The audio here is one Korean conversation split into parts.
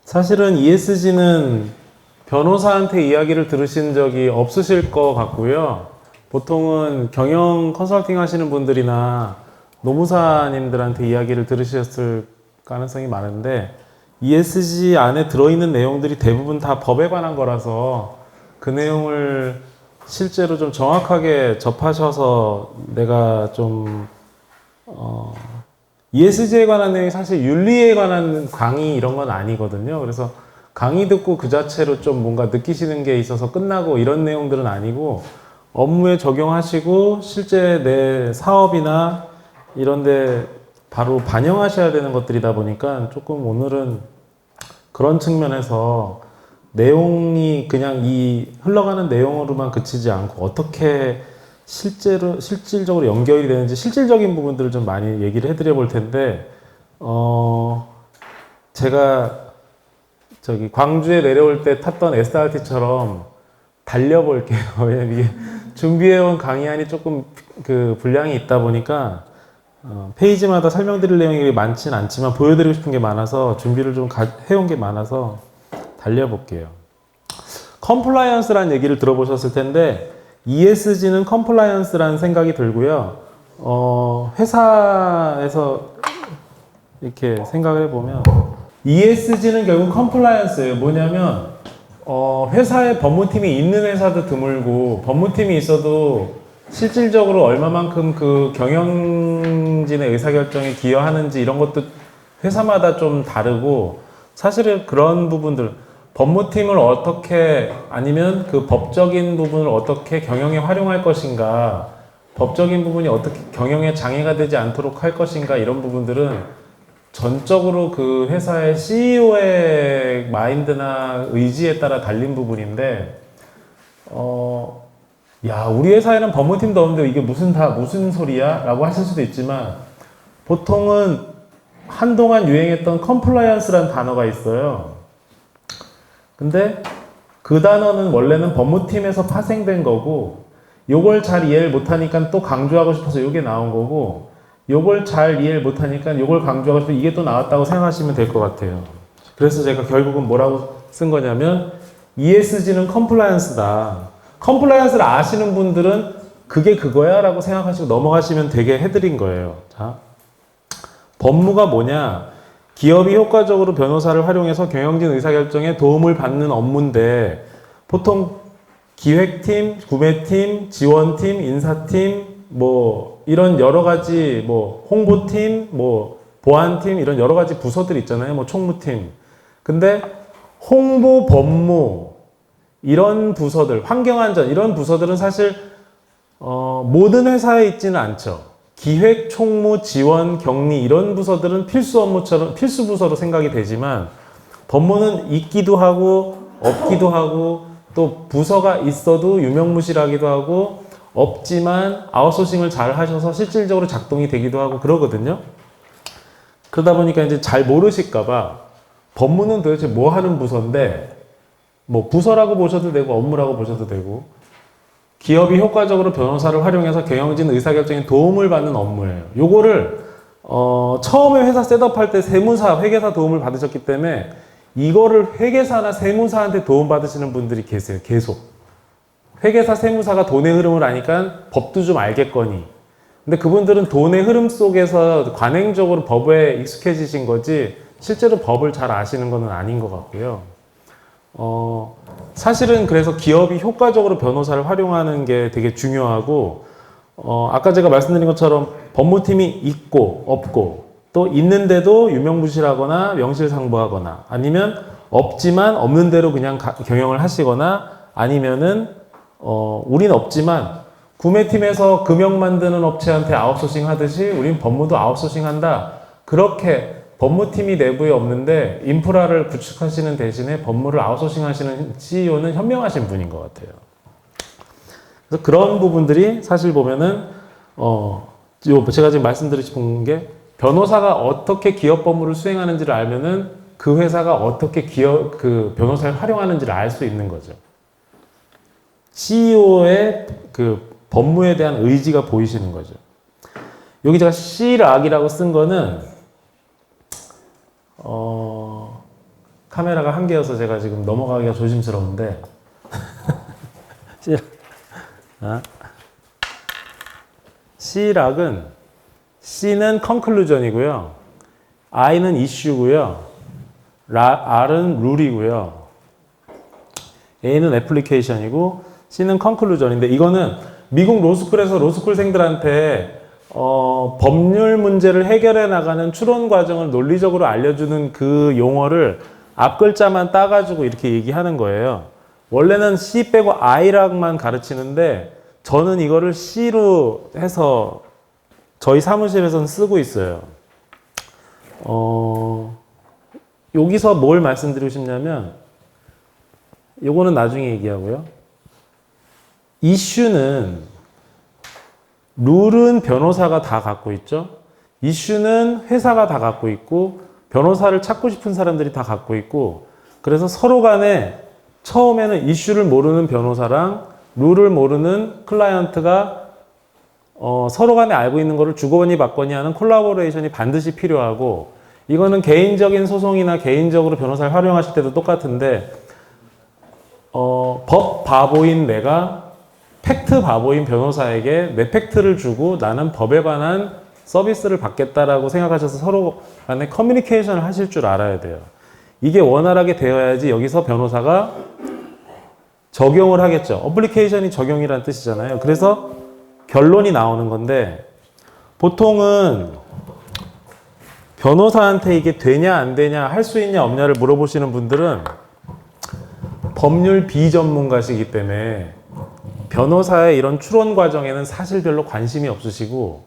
사실은 ESG는 변호사한테 이야기를 들으신 적이 없으실 것 같고요. 보통은 경영 컨설팅 하시는 분들이나 노무사님들한테 이야기를 들으셨을 가능성이 많은데, ESG 안에 들어있는 내용들이 대부분 다 법에 관한 거라서 그 내용을 실제로 좀 정확하게 접하셔서 내가 좀 ESG에 관한 내용이 사실 윤리에 관한 강의 이런 건 아니거든요. 그래서 강의 듣고 그 자체로 좀 뭔가 느끼시는 게 있어서 끝나고 이런 내용들은 아니고, 업무에 적용하시고 실제 내 사업이나 이런데 바로 반영하셔야 되는 것들이다 보니까 조금 오늘은 그런 측면에서 내용이 그냥 이 흘러가는 내용으로만 그치지 않고 어떻게 실질적으로 연결이 되는지 실질적인 부분들을 좀 많이 얘기를 해드려 볼 텐데, 제가 저기 광주에 내려올 때 탔던 SRT처럼 달려볼게요. 왜냐면 이게 준비해온 강의안이 조금 그 분량이 있다 보니까 페이지마다 설명드릴 내용이 많지는 않지만 보여드리고 싶은 게 많아서 준비를 좀 해온 게 많아서 달려볼게요. 컴플라이언스라는 얘기를 들어보셨을 텐데, ESG는 컴플라이언스라는 생각이 들고요. 회사에서 이렇게 생각을 해보면 ESG는 결국 컴플라이언스예요. 뭐냐면 회사에 법무팀이 있는 회사도 드물고, 법무팀이 있어도 실질적으로 얼마만큼 그 경영진의 의사결정에 기여하는지 이런 것도 회사마다 좀 다르고, 사실은 그런 부분들, 법무팀을 어떻게, 아니면 그 법적인 부분을 어떻게 경영에 활용할 것인가, 법적인 부분이 어떻게 경영에 장애가 되지 않도록 할 것인가, 이런 부분들은 전적으로 그 회사의 CEO의 마인드나 의지에 따라 달린 부분인데, 우리 회사에는 법무팀도 없는데 이게 무슨 소리야? 라고 하실 수도 있지만, 보통은 한동안 유행했던 컴플라이언스라는 단어가 있어요. 근데 그 단어는 원래는 법무팀에서 파생된 거고, 요걸 잘 이해를 못하니까 또 강조하고 싶어서 요게 나온 거고, 요걸 잘 이해를 못하니까 요걸 강조하고 싶어서 이게 또 나왔다고 생각하시면 될 것 같아요. 그래서 제가 결국은 뭐라고 쓴 거냐면, ESG는 컴플라이언스다. 컴플라이언스를 아시는 분들은 그게 그거야 라고 생각하시고 넘어가시면 되게 해드린 거예요. 자, 법무가 뭐냐? 기업이 효과적으로 변호사를 활용해서 경영진 의사결정에 도움을 받는 업무인데, 보통 기획팀, 구매팀, 지원팀, 인사팀, 뭐 이런 여러 가지, 뭐 홍보팀, 뭐 보안팀, 이런 여러 가지 부서들 있잖아요. 뭐 총무팀. 근데 홍보, 법무 이런 부서들, 환경안전 이런 부서들은 사실 모든 회사에 있지는 않죠. 기획, 총무, 지원, 격리 이런 부서들은 필수 업무처럼 필수 부서로 생각이 되지만, 법무는 있기도 하고 없기도 하고, 또 부서가 있어도 유명무실하기도 하고, 없지만 아웃소싱을 잘 하셔서 실질적으로 작동이 되기도 하고 그러거든요. 그러다 보니까 이제 잘 모르실까봐 법무는 도대체 뭐 하는 부서인데, 뭐 부서라고 보셔도 되고 업무라고 보셔도 되고, 기업이 효과적으로 변호사를 활용해서 경영진 의사결정에 도움을 받는 업무예요. 요거를 처음에 회사 셋업할 때 세무사, 회계사 도움을 받으셨기 때문에 이거를 회계사나 세무사한테 도움 받으시는 분들이 계세요. 계속. 회계사, 세무사가 돈의 흐름을 아니까 법도 좀 알겠거니. 근데 그분들은 돈의 흐름 속에서 관행적으로 법에 익숙해지신 거지 실제로 법을 잘 아시는 건 아닌 것 같고요. 사실은 그래서 기업이 효과적으로 변호사를 활용하는 게 되게 중요하고, 아까 제가 말씀드린 것처럼 법무팀이 있고 없고, 또 있는데도 유명무실하거나 명실상부하거나, 아니면 없지만 없는 대로 그냥 경영을 하시거나, 아니면은 우린 없지만 구매팀에서 금형 만드는 업체한테 아웃소싱 하듯이 우린 법무도 아웃소싱 한다. 그렇게 법무팀이 내부에 없는데 인프라를 구축하시는 대신에 법무를 아웃소싱 하시는 CEO는 현명하신 분인 것 같아요. 그래서 그런 부분들이 사실 보면은, 제가 지금 말씀드리고 싶은 게, 변호사가 어떻게 기업 법무를 수행하는지를 알면은 그 회사가 어떻게 그 변호사를 활용하는지를 알 수 있는 거죠. CEO의 그 법무에 대한 의지가 보이시는 거죠. 여기 제가 C락이라고 쓴 거는 카메라가 한 개여서 제가 지금 넘어가기가 조심스러운데 C락은 C는 conclusion이고요, I는 issue고요, R은 룰이고요, A는 application이고 C는 conclusion인데, 이거는 미국 로스쿨에서 로스쿨생들한테 법률 문제를 해결해 나가는 추론 과정을 논리적으로 알려주는 그 용어를 앞글자만 따가지고 이렇게 얘기하는 거예요. 원래는 C 빼고 I락만 가르치는데 저는 이거를 C로 해서 저희 사무실에서는 쓰고 있어요. 여기서 뭘 말씀드리고 싶냐면, 요거는 나중에 얘기하고요. 이슈는, 룰은 변호사가 다 갖고 있죠. 이슈는 회사가 다 갖고 있고, 변호사를 찾고 싶은 사람들이 다 갖고 있고, 그래서 서로 간에 처음에는 이슈를 모르는 변호사랑 룰을 모르는 클라이언트가 서로 간에 알고 있는 거를 주거니 받거니 하는 콜라보레이션이 반드시 필요하고, 이거는 개인적인 소송이나 개인적으로 변호사를 활용하실 때도 똑같은데, 법 바보인 내가 팩트 바보인 변호사에게 내 팩트를 주고 나는 법에 관한 서비스를 받겠다라고 생각하셔서 서로 간에 커뮤니케이션을 하실 줄 알아야 돼요. 이게 원활하게 되어야지 여기서 변호사가 적용을 하겠죠. 어플리케이션이 적용이라는 뜻이잖아요. 그래서 결론이 나오는 건데, 보통은 변호사한테 이게 되냐 안 되냐, 할 수 있냐 없냐를 물어보시는 분들은 법률 비전문가시기 때문에 변호사의 이런 추론 과정에는 사실 별로 관심이 없으시고,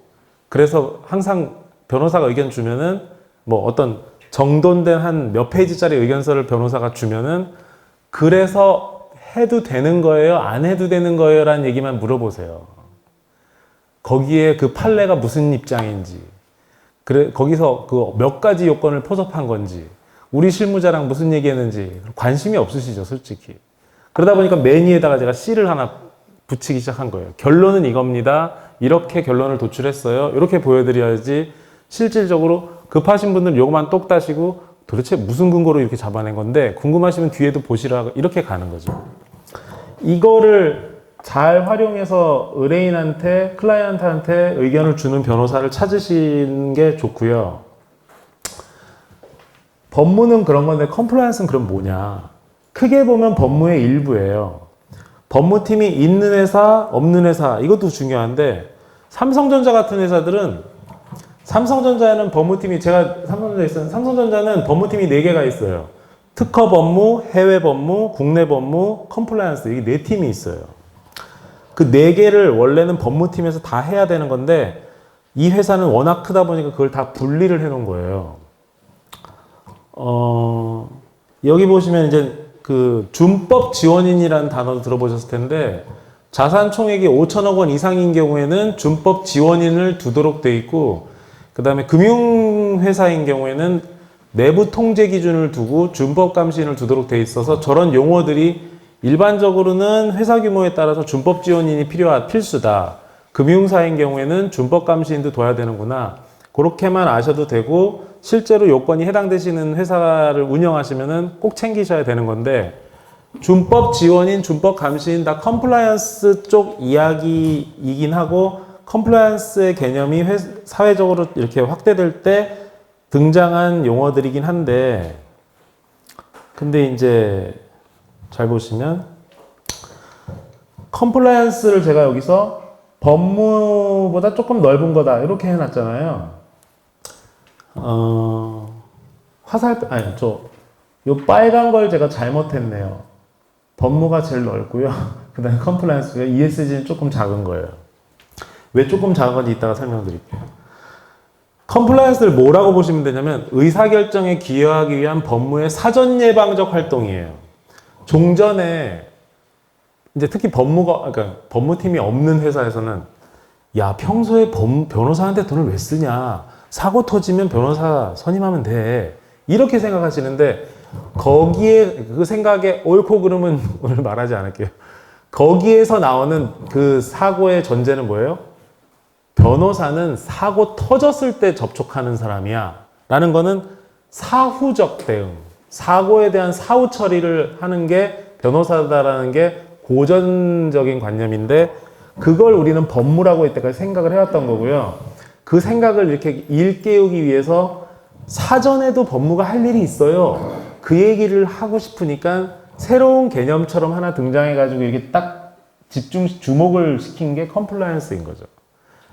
그래서 항상 변호사가 의견 주면은 뭐 어떤 정돈된 한 몇 페이지짜리 의견서를 변호사가 주면은 그래서 해도 되는 거예요? 안 해도 되는 거예요? 라는 얘기만 물어보세요. 거기에 그 판례가 무슨 입장인지, 그래, 거기서 그 몇 가지 요건을 포섭한 건지, 우리 실무자랑 무슨 얘기했는지 관심이 없으시죠, 솔직히. 그러다 보니까 매니에다가 제가 C를 하나 붙이기 시작한 거예요. 결론은 이겁니다. 이렇게 결론을 도출했어요. 이렇게 보여드려야지 실질적으로 급하신 분들은 요거만 똑 따시고 도대체 무슨 근거로 이렇게 잡아낸 건데 궁금하시면 뒤에도 보시라고 이렇게 가는 거죠. 이거를 잘 활용해서 의뢰인한테, 클라이언트한테 의견을 주는 변호사를 찾으시는 게 좋고요. 법무는 그런 건데 컴플라이언스는 그럼 뭐냐? 크게 보면 법무의 일부예요. 법무팀이 있는 회사, 없는 회사, 이것도 중요한데, 삼성전자 같은 회사들은, 삼성전자에는 법무팀이, 제가 삼성전자에 있었는데, 삼성전자는 법무팀이 4개가 있어요. 특허 법무, 해외 법무, 국내 법무, 컴플라이언스, 이게 4팀이 있어요. 그 4개를 원래는 법무팀에서 다 해야 되는 건데, 이 회사는 워낙 크다 보니까 그걸 다 분리를 해 놓은 거예요. 여기 보시면 이제 그 준법 지원인이라는 단어도 들어보셨을 텐데, 자산 총액이 5천억 원 이상인 경우에는 준법 지원인을 두도록 돼 있고, 그 다음에 금융회사인 경우에는 내부 통제 기준을 두고 준법 감시인을 두도록 돼 있어서 저런 용어들이 일반적으로는 회사 규모에 따라서 준법 지원인이 필수다. 금융사인 경우에는 준법 감시인도 둬야 되는구나. 그렇게만 아셔도 되고, 실제로 요건이 해당되시는 회사를 운영하시면은 꼭 챙기셔야 되는 건데, 준법 지원인, 준법 감시인 다 컴플라이언스 쪽 이야기이긴 하고, 컴플라이언스의 개념이 사회적으로 이렇게 확대될 때 등장한 용어들이긴 한데, 근데 이제 잘 보시면 컴플라이언스를 제가 여기서 법무보다 조금 넓은 거다 이렇게 해놨잖아요. 요 빨간 걸 제가 잘못했네요. 법무가 제일 넓고요. 그 다음에 컴플라이언스가 ESG는 조금 작은 거예요. 왜 조금 작은 건지 이따가 설명드릴게요. 컴플라이언스를 뭐라고 보시면 되냐면 의사결정에 기여하기 위한 법무의 사전 예방적 활동이에요. 종전에 이제 특히 그러니까 법무팀이 없는 회사에서는 야, 평소에 변호사한테 돈을 왜 쓰냐? 사고 터지면 변호사 선임하면 돼. 이렇게 생각하시는데 거기에 그 생각에 옳고 그름은 오늘 말하지 않을게요. 거기에서 나오는 그 사고의 전제는 뭐예요? 변호사는 사고 터졌을 때 접촉하는 사람이야 라는 거는 사후적 대응, 사고에 대한 사후 처리를 하는 게 변호사다라는 게 고전적인 관념인데, 그걸 우리는 법무라고 이때까지 생각을 해왔던 거고요. 그 생각을 이렇게 일깨우기 위해서 사전에도 법무가 할 일이 있어요. 그 얘기를 하고 싶으니까 새로운 개념처럼 하나 등장해가지고 이렇게 딱 주목을 시킨 게 컴플라이언스인 거죠.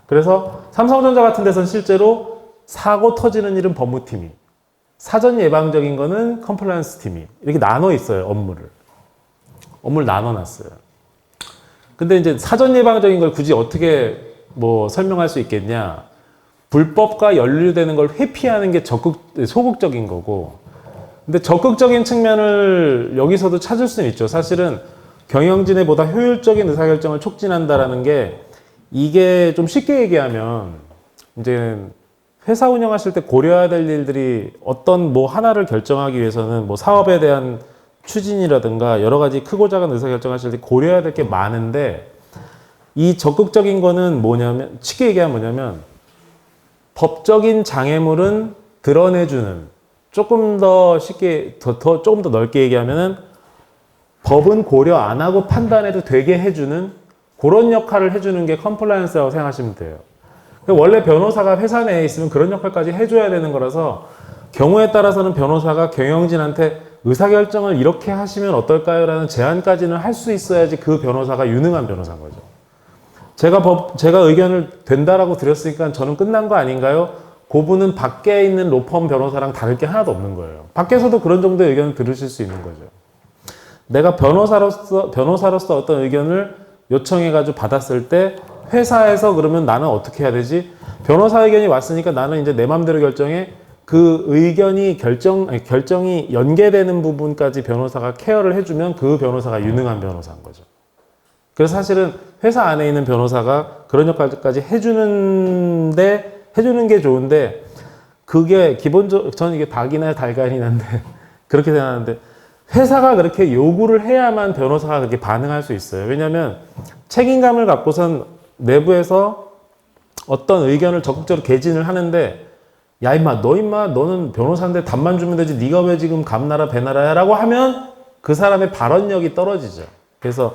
그래서 삼성전자 같은 데서는 실제로 사고 터지는 일은 법무팀이, 사전 예방적인 거는 컴플라이언스 팀이 이렇게 나눠 있어요. 업무를 나눠 놨어요. 근데 이제 사전 예방적인 걸 굳이 어떻게 뭐 설명할 수 있겠냐? 불법과 연루되는 걸 회피하는 게 소극적인 거고, 근데 적극적인 측면을 여기서도 찾을 수는 있죠. 사실은 경영진의 보다 효율적인 의사결정을 촉진한다라는 게, 이게 좀 쉽게 얘기하면 이제 회사 운영하실 때 고려해야 될 일들이 어떤 뭐 하나를 결정하기 위해서는 뭐 사업에 대한 추진이라든가 여러 가지 크고 작은 의사결정하실 때 고려해야 될 게 많은데, 이 적극적인 거는 뭐냐면, 쉽게 얘기하면 뭐냐면, 법적인 장애물은 드러내주는, 조금 더 쉽게, 조금 더 넓게 얘기하면은 법은 고려 안 하고 판단해도 되게 해주는 그런 역할을 해주는 게 컴플라이언스라고 생각하시면 돼요. 원래 변호사가 회사 내에 있으면 그런 역할까지 해줘야 되는 거라서, 경우에 따라서는 변호사가 경영진한테 의사결정을 이렇게 하시면 어떨까요? 라는 제안까지는 할 수 있어야지 그 변호사가 유능한 변호사인 거죠. 제가 의견을 된다라고 드렸으니까 저는 끝난 거 아닌가요? 그분은 밖에 있는 로펌 변호사랑 다를 게 하나도 없는 거예요. 밖에서도 그런 정도의 의견을 들으실 수 있는 거죠. 내가 변호사로서 어떤 의견을 요청해가지고 받았을 때, 회사에서 그러면 나는 어떻게 해야 되지? 변호사 의견이 왔으니까 나는 이제 내 맘대로 결정해. 그 의견이 결정이 연계되는 부분까지 변호사가 케어를 해주면 그 변호사가 유능한 변호사인 거죠. 그래서 사실은 회사 안에 있는 변호사가 그런 역할까지 해주는 게 좋은데, 그게 저는 이게 닭이나 달걀이나인데 그렇게 생각하는데, 회사가 그렇게 요구를 해야만 변호사가 그렇게 반응할 수 있어요. 왜냐하면 책임감을 갖고선 내부에서 어떤 의견을 적극적으로 개진을 하는데, 야 임마 너는 변호사인데 답만 주면 되지, 네가 왜 지금 감나라 배나라야 라고 하면 그 사람의 발언력이 떨어지죠. 그래서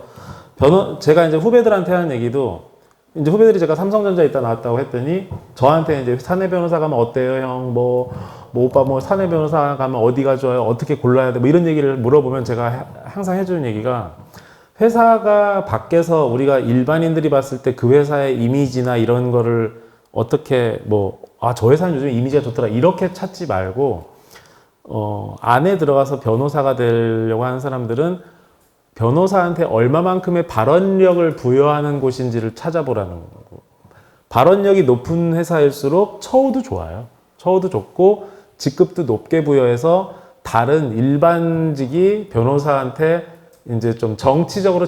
제가 이제 후배들한테 하는 얘기도, 이제 후배들이 제가 삼성전자에 있다 나왔다고 했더니 저한테 이제 사내 변호사 가면 어때요 형, 뭐 오빠 뭐 사내 변호사 가면 어디가 좋아요, 어떻게 골라야 돼, 뭐 이런 얘기를 물어보면 제가 항상 해주는 얘기가, 회사가 밖에서 우리가 일반인들이 봤을 때 그 회사의 이미지나 이런 거를 어떻게 저 회사는 요즘 이미지가 좋더라 이렇게 찾지 말고, 안에 들어가서 변호사가 되려고 하는 사람들은 변호사한테 얼마만큼의 발언력을 부여하는 곳인지를 찾아보라는 거고, 발언력이 높은 회사일수록 처우도 좋아요. 처우도 좋고 직급도 높게 부여해서 다른 일반직이 변호사한테 이제 좀 정치적으로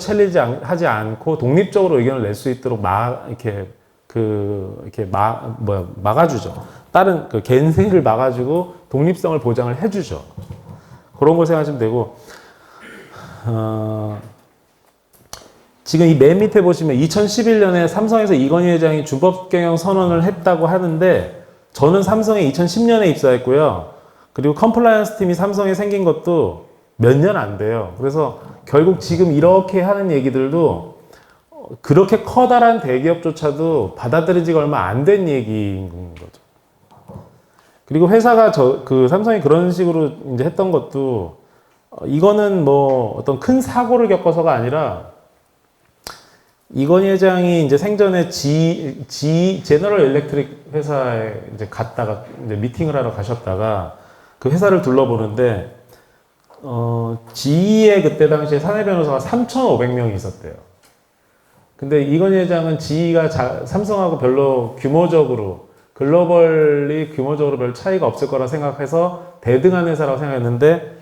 하지 않고 독립적으로 의견을 낼 수 있도록 막아주죠. 다른 갠세를 막아주고 독립성을 보장을 해주죠. 그런 걸 생각하시면 되고, 지금 이 맨 밑에 보시면 2011년에 삼성에서 이건희 회장이 주법 경영 선언을 했다고 하는데, 저는 삼성에 2010년에 입사했고요. 그리고 컴플라이언스 팀이 삼성에 생긴 것도 몇 년 안 돼요. 그래서 결국 지금 이렇게 하는 얘기들도 그렇게 커다란 대기업조차도 받아들이지가 얼마 안 된 얘기인 거죠. 그리고 회사가 삼성이 그런 식으로 이제 했던 것도, 이거는 뭐 어떤 큰 사고를 겪어서가 아니라, 이건희 회장이 이제 생전에 제너럴 일렉트릭 회사에 이제 갔다가 이제 미팅을 하러 가셨다가 그 회사를 둘러보는데, GE의 그때 당시에 사내 변호사가 3,500명이 있었대요. 근데 이건희 회장은 GE가 삼성하고 별로 글로벌리 규모적으로 별 차이가 없을 거라 생각해서 대등한 회사라고 생각했는데,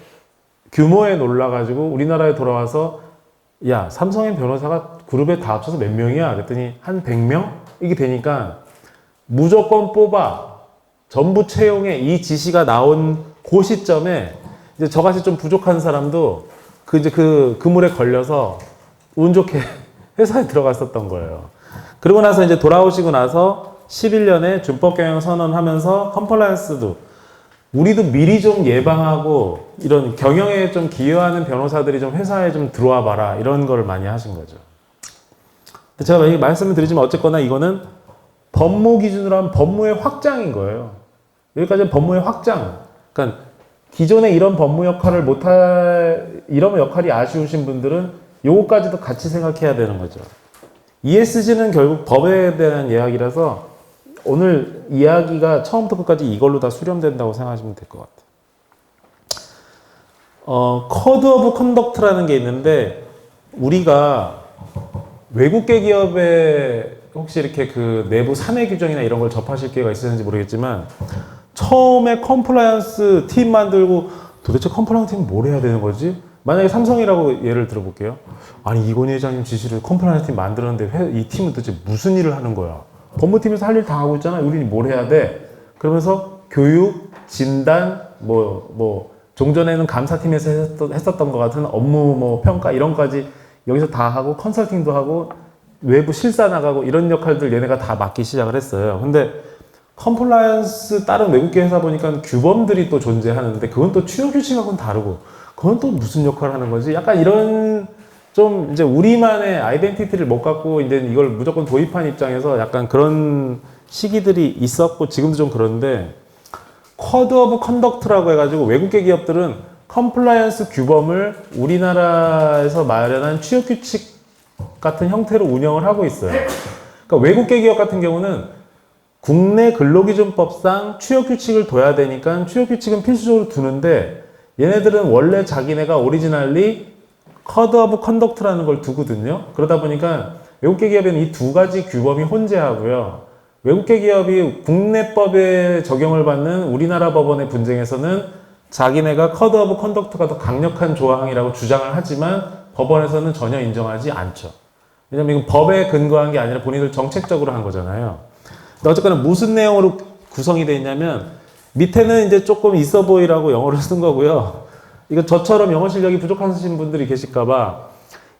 규모에 놀라가지고 우리나라에 돌아와서, 야, 삼성의 변호사가 그룹에 다 합쳐서 몇 명이야? 그랬더니 한 100명? 이게 되니까 무조건 뽑아. 전부 채용해. 이 지시가 나온 그 시점에 이제 저같이 좀 부족한 사람도 그 물에 걸려서 운 좋게 회사에 들어갔었던 거예요. 그러고 나서 이제 돌아오시고 나서 11년에 준법 경영 선언하면서 컴플라이언스도 우리도 미리 좀 예방하고 이런 경영에 좀 기여하는 변호사들이 좀 회사에 좀 들어와 봐라 이런 거를 많이 하신 거죠. 근데 제가 말씀을 드리지만 어쨌거나 이거는 법무 기준으로 하면 법무의 확장인 거예요. 여기까지는 법무의 확장. 그러니까 기존에 이런 법무 역할을 이런 역할이 아쉬우신 분들은 요거까지도 같이 생각해야 되는 거죠. ESG는 결국 법에 대한 이야기라서 오늘 이야기가 처음부터 끝까지 이걸로 다 수렴된다고 생각하시면 될 것 같아요. 코드 오브 컨덕트라는 게 있는데 우리가 외국계 기업에 혹시 이렇게 그 내부 사내 규정이나 이런 걸 접하실 기회가 있으신지 모르겠지만 처음에 컴플라이언스 팀 만들고 도대체 컴플라이언스 팀은 뭘 해야 되는 거지? 만약에 삼성이라고 예를 들어볼게요. 아니 이건희 회장님 지시를 컴플라이언스 팀 만들었는데 이 팀은 도대체 무슨 일을 하는 거야? 법무팀에서 할 일 다 하고 있잖아. 우리는 뭘 해야 돼? 그러면서 교육, 진단, 종전에는 감사팀에서 했었던 것 같은 업무 평가 이런 거까지 여기서 다 하고 컨설팅도 하고 외부 실사 나가고 이런 역할들 얘네가 다 맡기 시작을 했어요. 근데 컴플라이언스 다른 외국계 회사 보니까 규범들이 또 존재하는데 그건 또 취업 규칙하고는 다르고 그건 또 무슨 역할을 하는 거지? 약간 이런 좀 이제 우리만의 아이덴티티를 못 갖고 이제 이걸 무조건 도입한 입장에서 약간 그런 시기들이 있었고 지금도 좀 그런데 코드 오브 컨덕트라고 해가지고 외국계 기업들은 컴플라이언스 규범을 우리나라에서 마련한 취업 규칙 같은 형태로 운영을 하고 있어요. 그러니까 외국계 기업 같은 경우는 국내 근로기준법상 취업 규칙을 둬야 되니까 취업 규칙은 필수적으로 두는데 얘네들은 원래 자기네가 오리지널리 코드 오브 컨덕트라는 걸 두거든요. 그러다 보니까 외국계 기업에는 이 두 가지 규범이 혼재하고요. 외국계 기업이 국내법에 적용을 받는 우리나라 법원의 분쟁에서는 자기네가 코드 오브 컨덕트가 더 강력한 조항이라고 주장을 하지만 법원에서는 전혀 인정하지 않죠. 왜냐면 이건 법에 근거한 게 아니라 본인들 정책적으로 한 거잖아요. 근데 어쨌거나 무슨 내용으로 구성이 되어 있냐면 밑에는 이제 조금 있어 보이라고 영어를 쓴 거고요. 이거 저처럼 영어 실력이 부족하신 분들이 계실까봐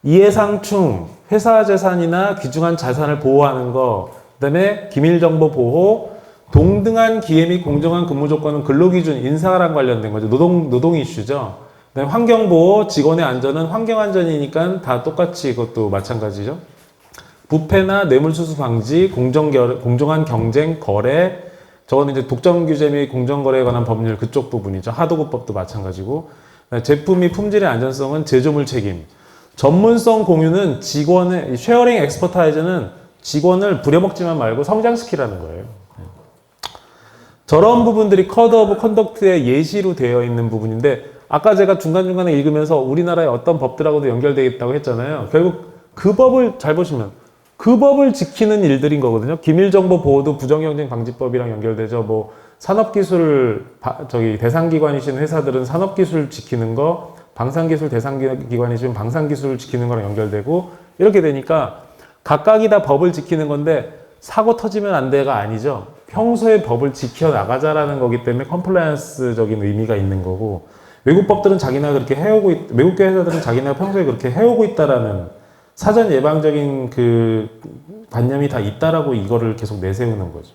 이해상충, 회사 재산이나 귀중한 자산을 보호하는 거, 그 다음에 기밀정보 보호, 동등한 기회 및 공정한 근무 조건은 근로기준, 인사랑 관련된 거죠. 노동 이슈죠. 그다음에 환경보호, 직원의 안전은 환경안전이니까 다 똑같이 이것도 마찬가지죠. 부패나 뇌물수수 방지, 공정한 경쟁, 거래, 저거는 이제 독점 규제 및 공정거래에 관한 법률 그쪽 부분이죠. 하도급법도 마찬가지고. 제품 및 품질의 안전성은 제조물 책임. 전문성 공유는 직원의, 쉐어링 엑스퍼타이즈는 직원을 부려먹지만 말고 성장시키라는 거예요. 저런 부분들이 코드 오브 컨덕트의 예시로 되어 있는 부분인데 아까 제가 중간중간에 읽으면서 우리나라의 어떤 법들하고도 연결되어 있다고 했잖아요. 결국 그 법을 잘 보시면 그 법을 지키는 일들인 거거든요. 기밀정보 보호도 부정경쟁 방지법이랑 연결되죠. 산업기술 대상기관이신 회사들은 산업기술 지키는 거, 방산기술 대상기관이시면 방산기술 지키는 거랑 연결되고 이렇게 되니까 각각이 다 법을 지키는 건데 사고 터지면 안 돼가 아니죠. 평소에 법을 지켜나가자라는 거기 때문에 컴플라이언스적인 의미가 있는 거고 외국 법들은 자기네가 그렇게 외국계 회사들은 자기네가 평소에 그렇게 해오고 있다라는 사전 예방적인 그 관념이 다 있다라고 이거를 계속 내세우는 거죠.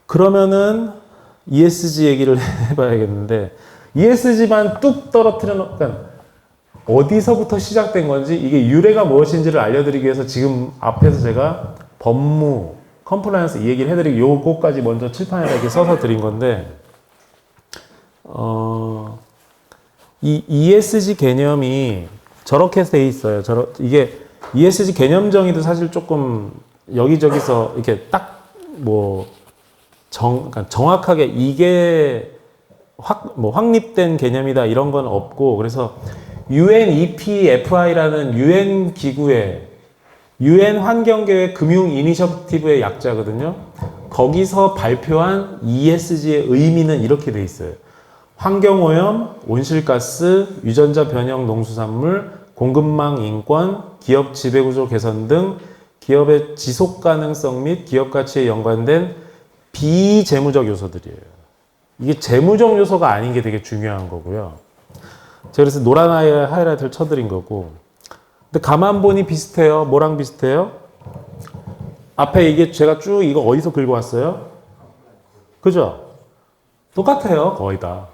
그러면은 ESG 얘기를 해봐야겠는데 ESG만 뚝 떨어뜨려놓고 어디서부터 시작된 건지 이게 유래가 무엇인지를 알려드리기 위해서 지금 앞에서 제가 법무, 컴플라이언스 이 얘기를 해드리고 요거까지 먼저 칠판에다 이렇게 써서 드린 건데 이 ESG 개념이 저렇게 돼 있어요. 이게 ESG 개념 정의도 사실 조금 여기저기서 이렇게 딱 그러니까 정확하게 이게 확립된 개념이다 이런 건 없고 그래서 UNEPFI라는 UN 기구의 UN 환경계획 금융 이니셔티브의 약자거든요. 거기서 발표한 ESG의 의미는 이렇게 돼 있어요. 환경오염, 온실가스, 유전자 변형 농수산물, 공급망 인권, 기업 지배구조 개선 등 기업의 지속 가능성 및 기업 가치에 연관된 비재무적 요소들이에요. 이게 재무적 요소가 아닌 게 되게 중요한 거고요. 제가 그래서 노란 하이라이트를 쳐드린 거고. 근데 가만 보니 비슷해요. 뭐랑 비슷해요? 앞에 이게 제가 쭉 이거 어디서 긁어 왔어요? 그죠? 똑같아요. 거의 다.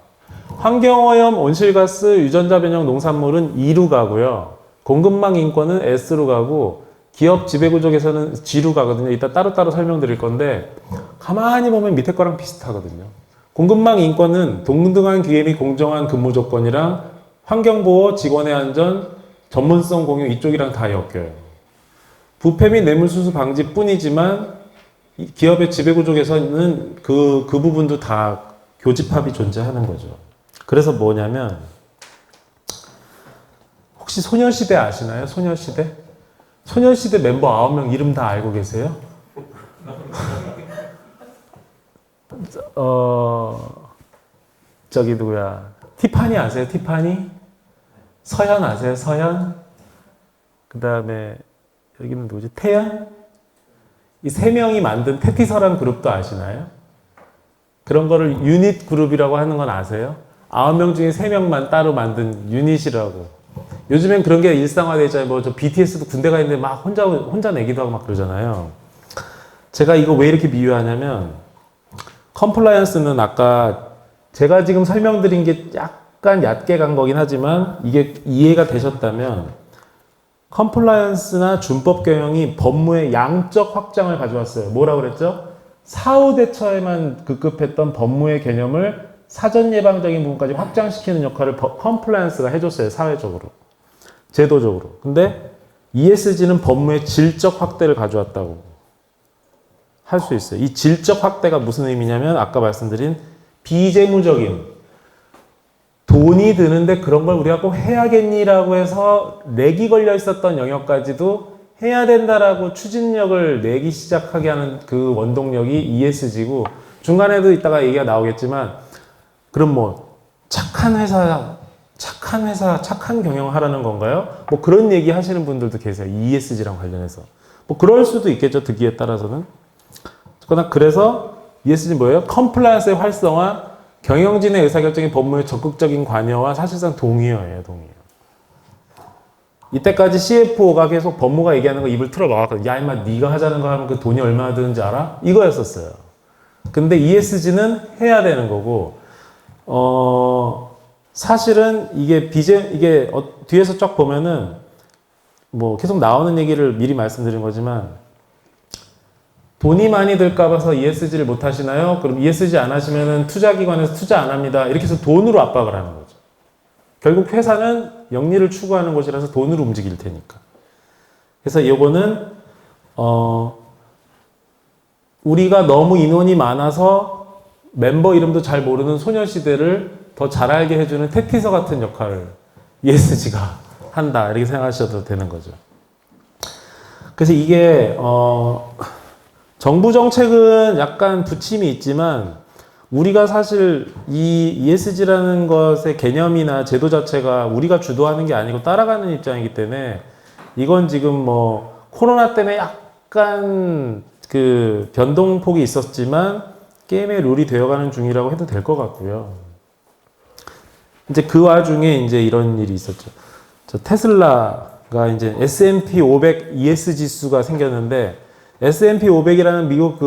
환경오염, 온실가스, 유전자 변형 농산물은 E로 가고요. 공급망 인권은 S로 가고 기업 지배구조에서는 G로 가거든요. 이따 따로따로 설명드릴 건데 가만히 보면 밑에 거랑 비슷하거든요. 공급망 인권은 동등한 기회 및 공정한 근무 조건이랑 환경보호, 직원의 안전, 전문성 공유 이쪽이랑 다 엮여요. 부패 및 뇌물수수 방지뿐이지만 기업의 지배구조에서는 그 부분도 다 교집합이 존재하는 거죠. 그래서 뭐냐면 혹시 소녀시대 아시나요? 소녀시대? 소녀시대 멤버 9명 이름 다 알고 계세요? 저기 누구야? 티파니 아세요? 티파니? 서현 아세요? 서현? 그 다음에 여기는 누구지? 태연? 이 세 명이 만든 테티서라는 그룹도 아시나요? 그런 거를 유닛 그룹이라고 하는 건 아세요? 9명 중에 3명만 따로 만든 유닛이라고. 요즘엔 그런 게 일상화되어 있잖아요. 뭐 저 BTS도 군대 가 있는데 막 혼자 내기도 하고 막 그러잖아요. 제가 이거 왜 이렇게 비유하냐면 컴플라이언스는 아까 제가 지금 설명드린 게 약간 얕게 간 거긴 하지만 이게 이해가 되셨다면 컴플라이언스나 준법 경영이 법무의 양적 확장을 가져왔어요. 뭐라고 그랬죠? 사후 대처에만 급급했던 법무의 개념을 사전 예방적인 부분까지 확장시키는 역할을 컴플라이언스가 해줬어요. 사회적으로. 제도적으로. 근데 ESG는 법무의 질적 확대를 가져왔다고 할 수 있어요. 이 질적 확대가 무슨 의미냐면 아까 말씀드린 비재무적인 돈이 드는데 그런 걸 우리가 꼭 해야겠니라고 해서 렉이 걸려 있었던 영역까지도 해야 된다라고 추진력을 내기 시작하게 하는 그 원동력이 ESG고 중간에도 이따가 얘기가 나오겠지만 그럼 뭐 착한 회사, 착한 경영을 하라는 건가요? 뭐 그런 얘기 하시는 분들도 계세요. ESG랑 관련해서. 뭐 그럴 수도 있겠죠. 듣기에 따라서는. 그러나 그래서 ESG는 뭐예요? 컴플라이언스의 활성화, 경영진의 의사결정이 법무의 적극적인 관여와 사실상 동의어예요. 동의어. 이때까지 CFO가 계속 법무가 얘기하는 거 입을 틀어막았거든요. 야 임마 네가 하자는 거 하면 그 돈이 얼마나 드는지 알아? 이거였었어요. 근데 ESG는 해야 되는 거고 사실은 이게 뒤에서 쫙 보면은 뭐 계속 나오는 얘기를 미리 말씀드린 거지만 돈이 많이 들까 봐서 ESG를 못 하시나요? 그럼 ESG 안 하시면은 투자기관에서 투자 안 합니다. 이렇게 해서 돈으로 압박을 하는 거죠. 결국 회사는 영리를 추구하는 곳이라서 돈으로 움직일 테니까. 그래서 이거는 우리가 너무 인원이 많아서 멤버 이름도 잘 모르는 소녀시대를 더 잘 알게 해주는 테티서 같은 역할을 ESG가 한다. 이렇게 생각하셔도 되는 거죠. 그래서 이게 정부 정책은 약간 부침이 있지만 우리가 사실 이 ESG라는 것의 개념이나 제도 자체가 우리가 주도하는 게 아니고 따라가는 입장이기 때문에 이건 지금 뭐 코로나 때문에 약간 그 변동폭이 있었지만 게임의 룰이 되어가는 중이라고 해도 될 것 같고요. 이제 그 와중에 이제 이런 일이 있었죠. 저 테슬라가 이제 S&P 500 ES 지수가 생겼는데 S&P 500이라는 미국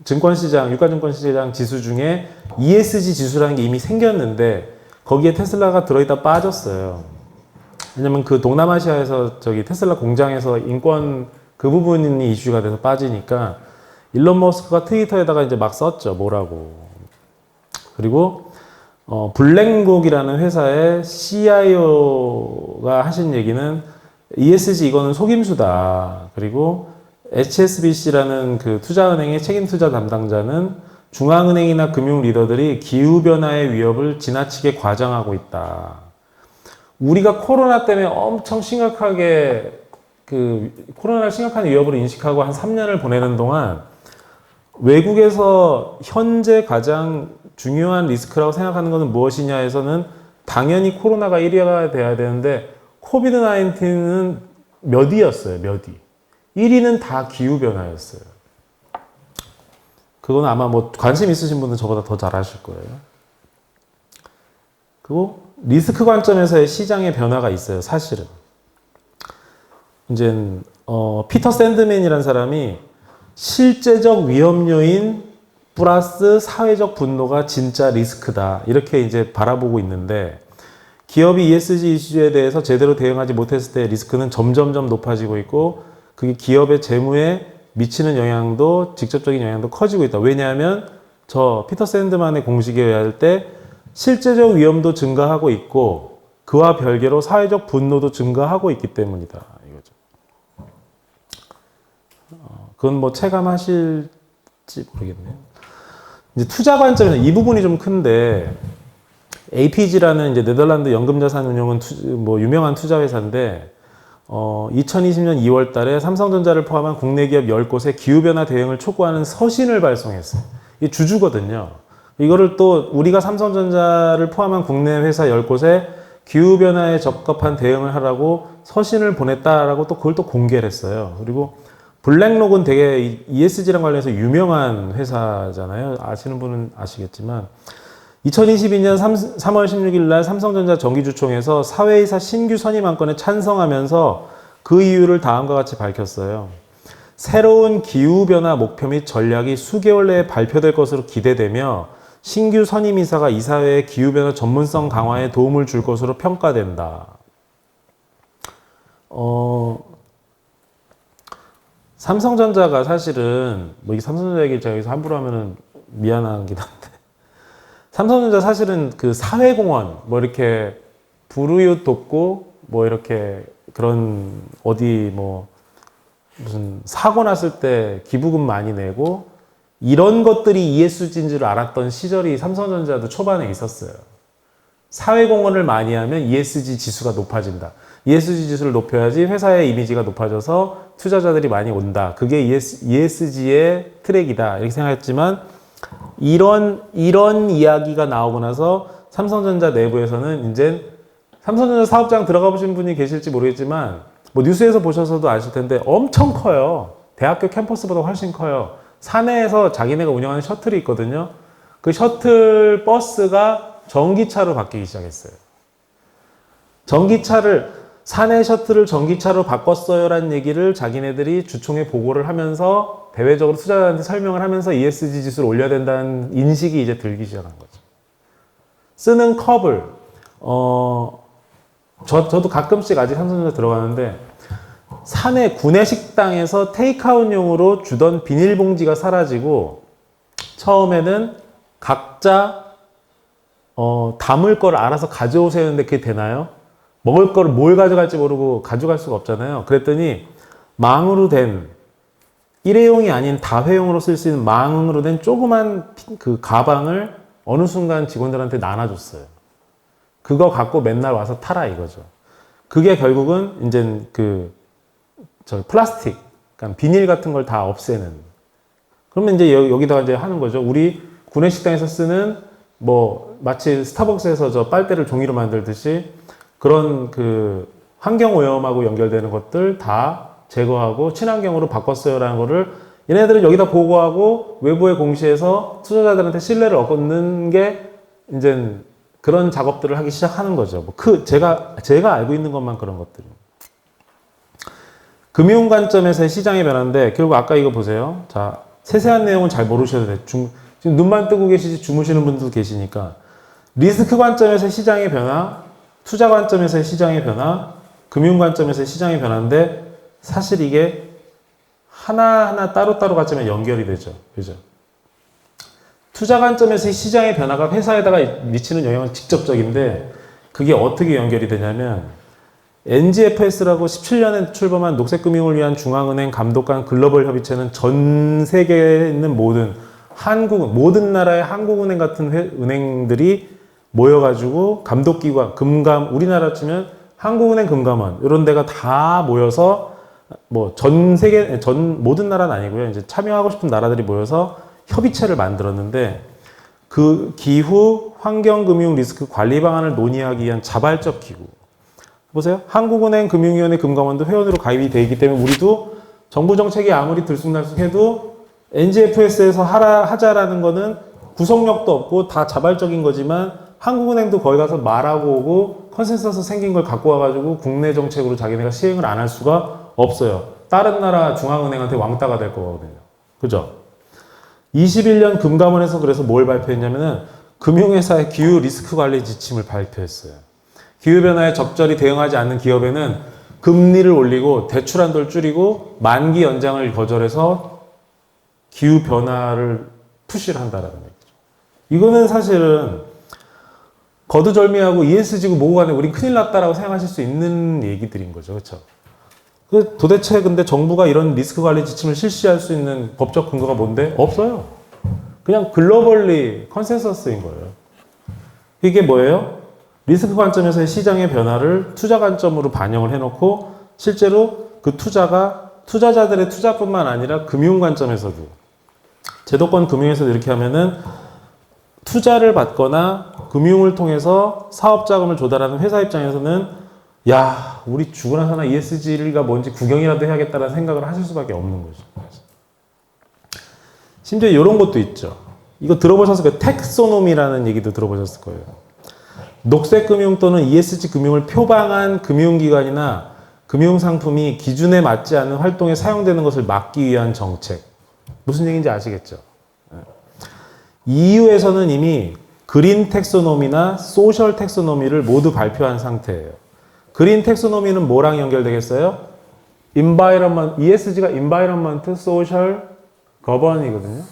증권시장, 유가증권시장 지수 중에 ESG 지수라는 게 이미 생겼는데 거기에 테슬라가 들어있다 빠졌어요. 왜냐면 그 동남아시아에서 테슬라 공장에서 인권 그 부분이 이슈가 돼서 빠지니까 일론 머스크가 트위터에다가 이제 막 썼죠. 뭐라고. 그리고 블랙록이라는 회사의 CIO가 하신 얘기는 ESG 이거는 속임수다. 그리고 HSBC라는 그 투자은행의 책임 투자 담당자는 중앙은행이나 금융 리더들이 기후변화의 위협을 지나치게 과장하고 있다. 우리가 코로나 때문에 엄청 심각하게 코로나를 심각한 위협으로 인식하고 한 3년을 보내는 동안 외국에서 현재 가장 중요한 리스크라고 생각하는 것은 무엇이냐에서는 당연히 코로나가 1위가 돼야 되는데 코비드 19은 몇 위였어요. 몇 위. 1위는 다 기후변화였어요. 그건 아마 뭐 관심 있으신 분은 저보다 더 잘 아실 거예요. 그리고 리스크 관점에서의 시장의 변화가 있어요. 사실은 이제 피터 샌드맨이라는 사람이 실제적 위험 요인 플러스 사회적 분노가 진짜 리스크다 이렇게 이제 바라보고 있는데, 기업이 ESG 이슈에 대해서 제대로 대응하지 못했을 때 리스크는 점점점 높아지고 있고, 그게 기업의 재무에 미치는 영향도, 직접적인 영향도 커지고 있다. 왜냐하면 저 피터 샌드만의 공식에 의할 때 실제적 위험도 증가하고 있고 그와 별개로 사회적 분노도 증가하고 있기 때문이다 이거죠. 그건 뭐 체감하실지 모르겠네요. 이제 투자 관점에서 이 부분이 좀 큰데, APG라는 이제 네덜란드 연금자산운용은 뭐 유명한 투자 회사인데, 2020년 2월 달에 삼성전자를 포함한 국내 기업 10곳에 기후변화 대응을 촉구하는 서신을 발송했어요. 이게 주주거든요. 이거를 또 우리가 삼성전자를 포함한 국내 회사 10곳에 기후변화에 적합한 대응을 하라고 서신을 보냈다라고 또 그걸 또 공개를 했어요. 그리고 블랙록은 되게 ESG랑 관련해서 유명한 회사잖아요. 아시는 분은 아시겠지만 2022년 3월 16일 날 삼성전자 정기주총에서 사회이사 신규 선임 안건에 찬성하면서 그 이유를 다음과 같이 밝혔어요. 새로운 기후변화 목표 및 전략이 수개월 내에 발표될 것으로 기대되며 신규 선임이사가 이사회의 기후변화 전문성 강화에 도움을 줄 것으로 평가된다. 삼성전자가 사실은 뭐 이 삼성전자 얘기 제가 여기서 함부로 하면은 미안하긴 한데, 삼성전자 사실은 그 사회공헌 뭐 이렇게 불우이웃 돕고 뭐 이렇게 그런 어디 뭐 무슨 사고 났을 때 기부금 많이 내고 이런 것들이 ESG인 줄 알았던 시절이 삼성전자도 초반에 있었어요. 사회공헌을 많이 하면 ESG 지수가 높아진다. ESG 지수를 높여야지 회사의 이미지가 높아져서 투자자들이 많이 온다. 그게 ESG의 트랙이다. 이렇게 생각했지만 이런 이야기가 나오고 나서 삼성전자 내부에서는 이제 삼성전자 사업장 들어가 보신 분이 계실지 모르겠지만 뭐 뉴스에서 보셔서도 아실 텐데 엄청 커요. 대학교 캠퍼스보다 훨씬 커요. 사내에서 자기네가 운영하는 셔틀이 있거든요. 그 셔틀 버스가 전기차로 바뀌기 시작했어요. 사내 셔틀을 전기차로 바꿨어요라는 얘기를 자기네들이 주총에 보고를 하면서 대외적으로 투자자한테 설명을 하면서 ESG 지수를 올려야 된다는 인식이 이제 들기 시작한 거죠. 쓰는 컵을 저도 가끔씩 아직 삼성전자 들어가는데 사내 구내식당에서 테이크아웃용으로 주던 비닐봉지가 사라지고 처음에는 각자 담을 걸 알아서 가져오세요 했는데 그게 되나요? 먹을 거를 뭘 가져갈지 모르고 가져갈 수가 없잖아요. 그랬더니 망으로 된 일회용이 아닌 다회용으로 쓸 수 있는 망으로 된 조그만 그 가방을 어느 순간 직원들한테 나눠줬어요. 그거 갖고 맨날 와서 타라 이거죠. 그게 결국은 이제 플라스틱, 그러니까 비닐 같은 걸 다 없애는. 그러면 이제 여기다가 이제 하는 거죠. 우리 구내식당에서 쓰는 뭐 마치 스타벅스에서 저 빨대를 종이로 만들듯이 그런 그 환경오염하고 연결되는 것들 다 제거하고 친환경으로 바꿨어요라는 거를 얘네들은 여기다 보고하고 외부에 공시해서 투자자들한테 신뢰를 얻는 게 이제 그런 작업들을 하기 시작하는 거죠. 제가 알고 있는 것만 그런 것들이. 금융 관점에서의 시장의 변화인데 결국 아까 이거 보세요. 자, 세세한 내용은 잘 모르셔도 돼요. 지금 눈만 뜨고 계시지 주무시는 분들도 계시니까 리스크 관점에서의 시장의 변화, 투자 관점에서의 시장의 변화, 금융 관점에서의 시장의 변화인데 사실 이게 하나하나 따로따로 관점에 연결이 되죠. 그죠? 투자 관점에서의 시장의 변화가 회사에다가 미치는 영향은 직접적인데 그게 어떻게 연결이 되냐면 NGFS라고 17년에 출범한 녹색금융을 위한 중앙은행 감독관 글로벌 협의체는 전 세계에 있는 모든 나라의 한국은행 같은 은행들이 모여가지고 감독기관, 우리나라 치면 한국은행 금감원 이런 데가 다 모여서 뭐 모든 나라는 아니고요. 이제 참여하고 싶은 나라들이 모여서 협의체를 만들었는데 그 기후 환경금융 리스크 관리 방안을 논의하기 위한 자발적 기구. 보세요. 한국은행 금융위원회 금감원도 회원으로 가입이 되어 있기 때문에 우리도 정부 정책이 아무리 들쑥날쑥해도 NGFS에서 하자라는 거는 구속력도 없고 다 자발적인 거지만 한국은행도 거기 가서 말하고 오고 컨센서스 생긴 걸 갖고 와가지고 국내 정책으로 자기네가 시행을 안 할 수가 없어요. 다른 나라 중앙은행한테 왕따가 될 거거든요. 그죠? 21년 금감원에서 그래서 뭘 발표했냐면은 금융회사의 기후 리스크 관리 지침을 발표했어요. 기후변화에 적절히 대응하지 않는 기업에는 금리를 올리고 대출 한도를 줄이고 만기 연장을 거절해서 기후변화를 푸시를 한다라는 얘기죠. 이거는 사실은 거두절미하고 ESG고 뭐고 간에 우린 큰일 났다라고 생각하실 수 있는 얘기들인 거죠. 그렇죠? 도대체 근데 정부가 이런 리스크 관리 지침을 실시할 수 있는 법적 근거가 뭔데? 없어요. 그냥 글로벌리 컨센서스인 거예요. 이게 뭐예요? 리스크 관점에서의 시장의 변화를 투자 관점으로 반영을 해놓고 실제로 그 투자가 투자자들의 투자뿐만 아니라 금융 관점에서도 제도권 금융에서도 이렇게 하면은 투자를 받거나 금융을 통해서 사업 자금을 조달하는 회사 입장에서는 야, 우리 죽으나 사나 ESG가 뭔지 구경이라도 해야겠다는 생각을 하실 수밖에 없는 거죠. 심지어 이런 것도 있죠. 이거 들어보셨을 거예요. 텍소노미라는 얘기도 들어보셨을 거예요. 녹색 금융 또는 ESG 금융을 표방한 금융기관이나 금융상품이 기준에 맞지 않는 활동에 사용되는 것을 막기 위한 정책. 무슨 얘기인지 아시겠죠? EU에서는 이미 그린 텍소노미나 소셜 텍소노미를 모두 발표한 상태예요. 그린 텍소노미는 뭐랑 연결되겠어요? environment, ESG가 environment, social, govern이거든요.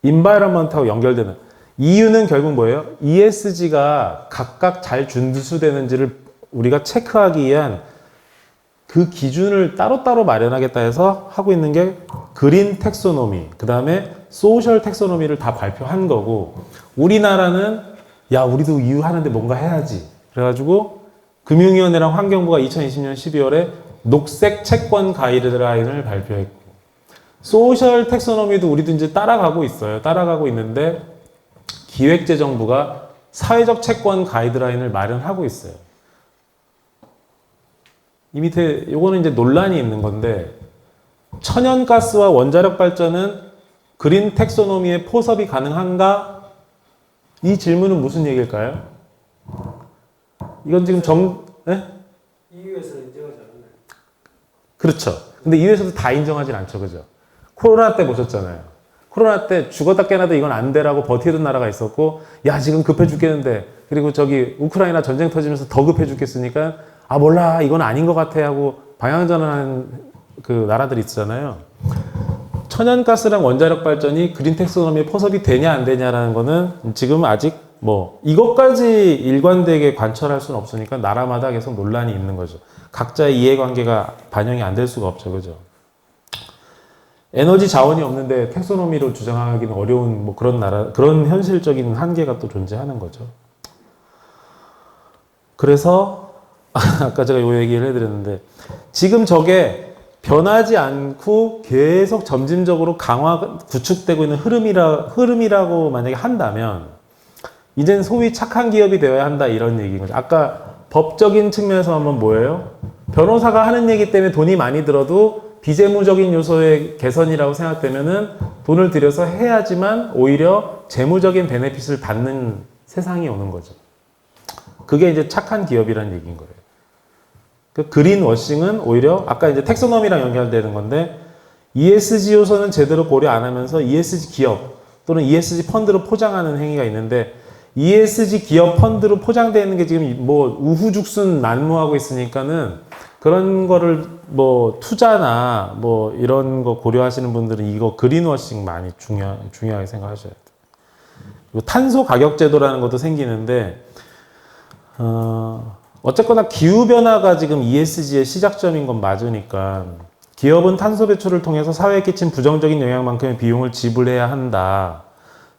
environment하고 연결되는. EU는 결국 뭐예요? ESG가 각각 잘 준수되는지를 우리가 체크하기 위한 그 기준을 따로따로 마련하겠다 해서 하고 있는 게 그린 텍소노미, 그 다음에 소셜 텍소노미를 다 발표한 거고, 우리나라는 야, 우리도 EU 하는데 뭔가 해야지. 그래가지고 금융위원회랑 환경부가 2020년 12월에 녹색 채권 가이드라인을 발표했고, 소셜 텍소노미도 우리도 이제 따라가고 있어요. 따라가고 있는데 기획재정부가 사회적 채권 가이드라인을 마련하고 있어요. 이 밑에 요거는 이제 논란이 있는 건데, 천연가스와 원자력 발전은 그린 텍소노미에 포섭이 가능한가? 이 질문은 무슨 얘기일까요? 이건 지금 네? EU에서는 인정하지 않나요? 그렇죠. 근데 EU에서도 다 인정하진 않죠. 그죠? 코로나 때 보셨잖아요. 코로나 때 죽었다 깨나도 이건 안 되라고 버티던 나라가 있었고, 야, 지금 급해 죽겠는데, 그리고 저기 우크라이나 전쟁 터지면서 더 급해 죽겠으니까, 아, 몰라, 이건 아닌 것 같아 하고 방향전환하는 그 나라들이 있잖아요. 천연가스랑 원자력 발전이 그린 텍소노미에 포섭이 되냐 안 되냐라는 거는 지금 아직 뭐 이것까지 일관되게 관철할 수는 없으니까 나라마다 계속 논란이 있는 거죠. 각자의 이해관계가 반영이 안 될 수가 없죠. 그죠? 에너지 자원이 없는데 텍소노미로 주장하기는 어려운 뭐 그런 나라, 그런 현실적인 한계가 또 존재하는 거죠. 그래서 아까 제가 요 얘기를 해드렸는데, 지금 저게 변하지 않고 계속 점진적으로 구축되고 있는 흐름이라고 만약에 한다면, 이젠 소위 착한 기업이 되어야 한다, 이런 얘기인 거죠. 아까 법적인 측면에서 한번 뭐예요? 변호사가 하는 얘기 때문에 돈이 많이 들어도 비재무적인 요소의 개선이라고 생각되면은 돈을 들여서 해야지만 오히려 재무적인 베네핏을 받는 세상이 오는 거죠. 그게 이제 착한 기업이라는 얘기인 거예요. 그 그린워싱은 오히려 아까 이제 텍소노미랑 연결되는 건데, ESG 요소는 제대로 고려 안 하면서 ESG 기업 또는 ESG 펀드로 포장하는 행위가 있는데, ESG 기업 펀드로 포장되어 있는 게 지금 뭐 우후죽순 난무하고 있으니까는 그런 거를 뭐 투자나 뭐 이런 거 고려하시는 분들은 이거 그린워싱 많이 중요하게 생각하셔야 돼요. 그리고 탄소 가격 제도라는 것도 생기는데, 어쨌거나 기후변화가 지금 ESG의 시작점인 건 맞으니까 기업은 탄소 배출을 통해서 사회에 끼친 부정적인 영향만큼의 비용을 지불해야 한다.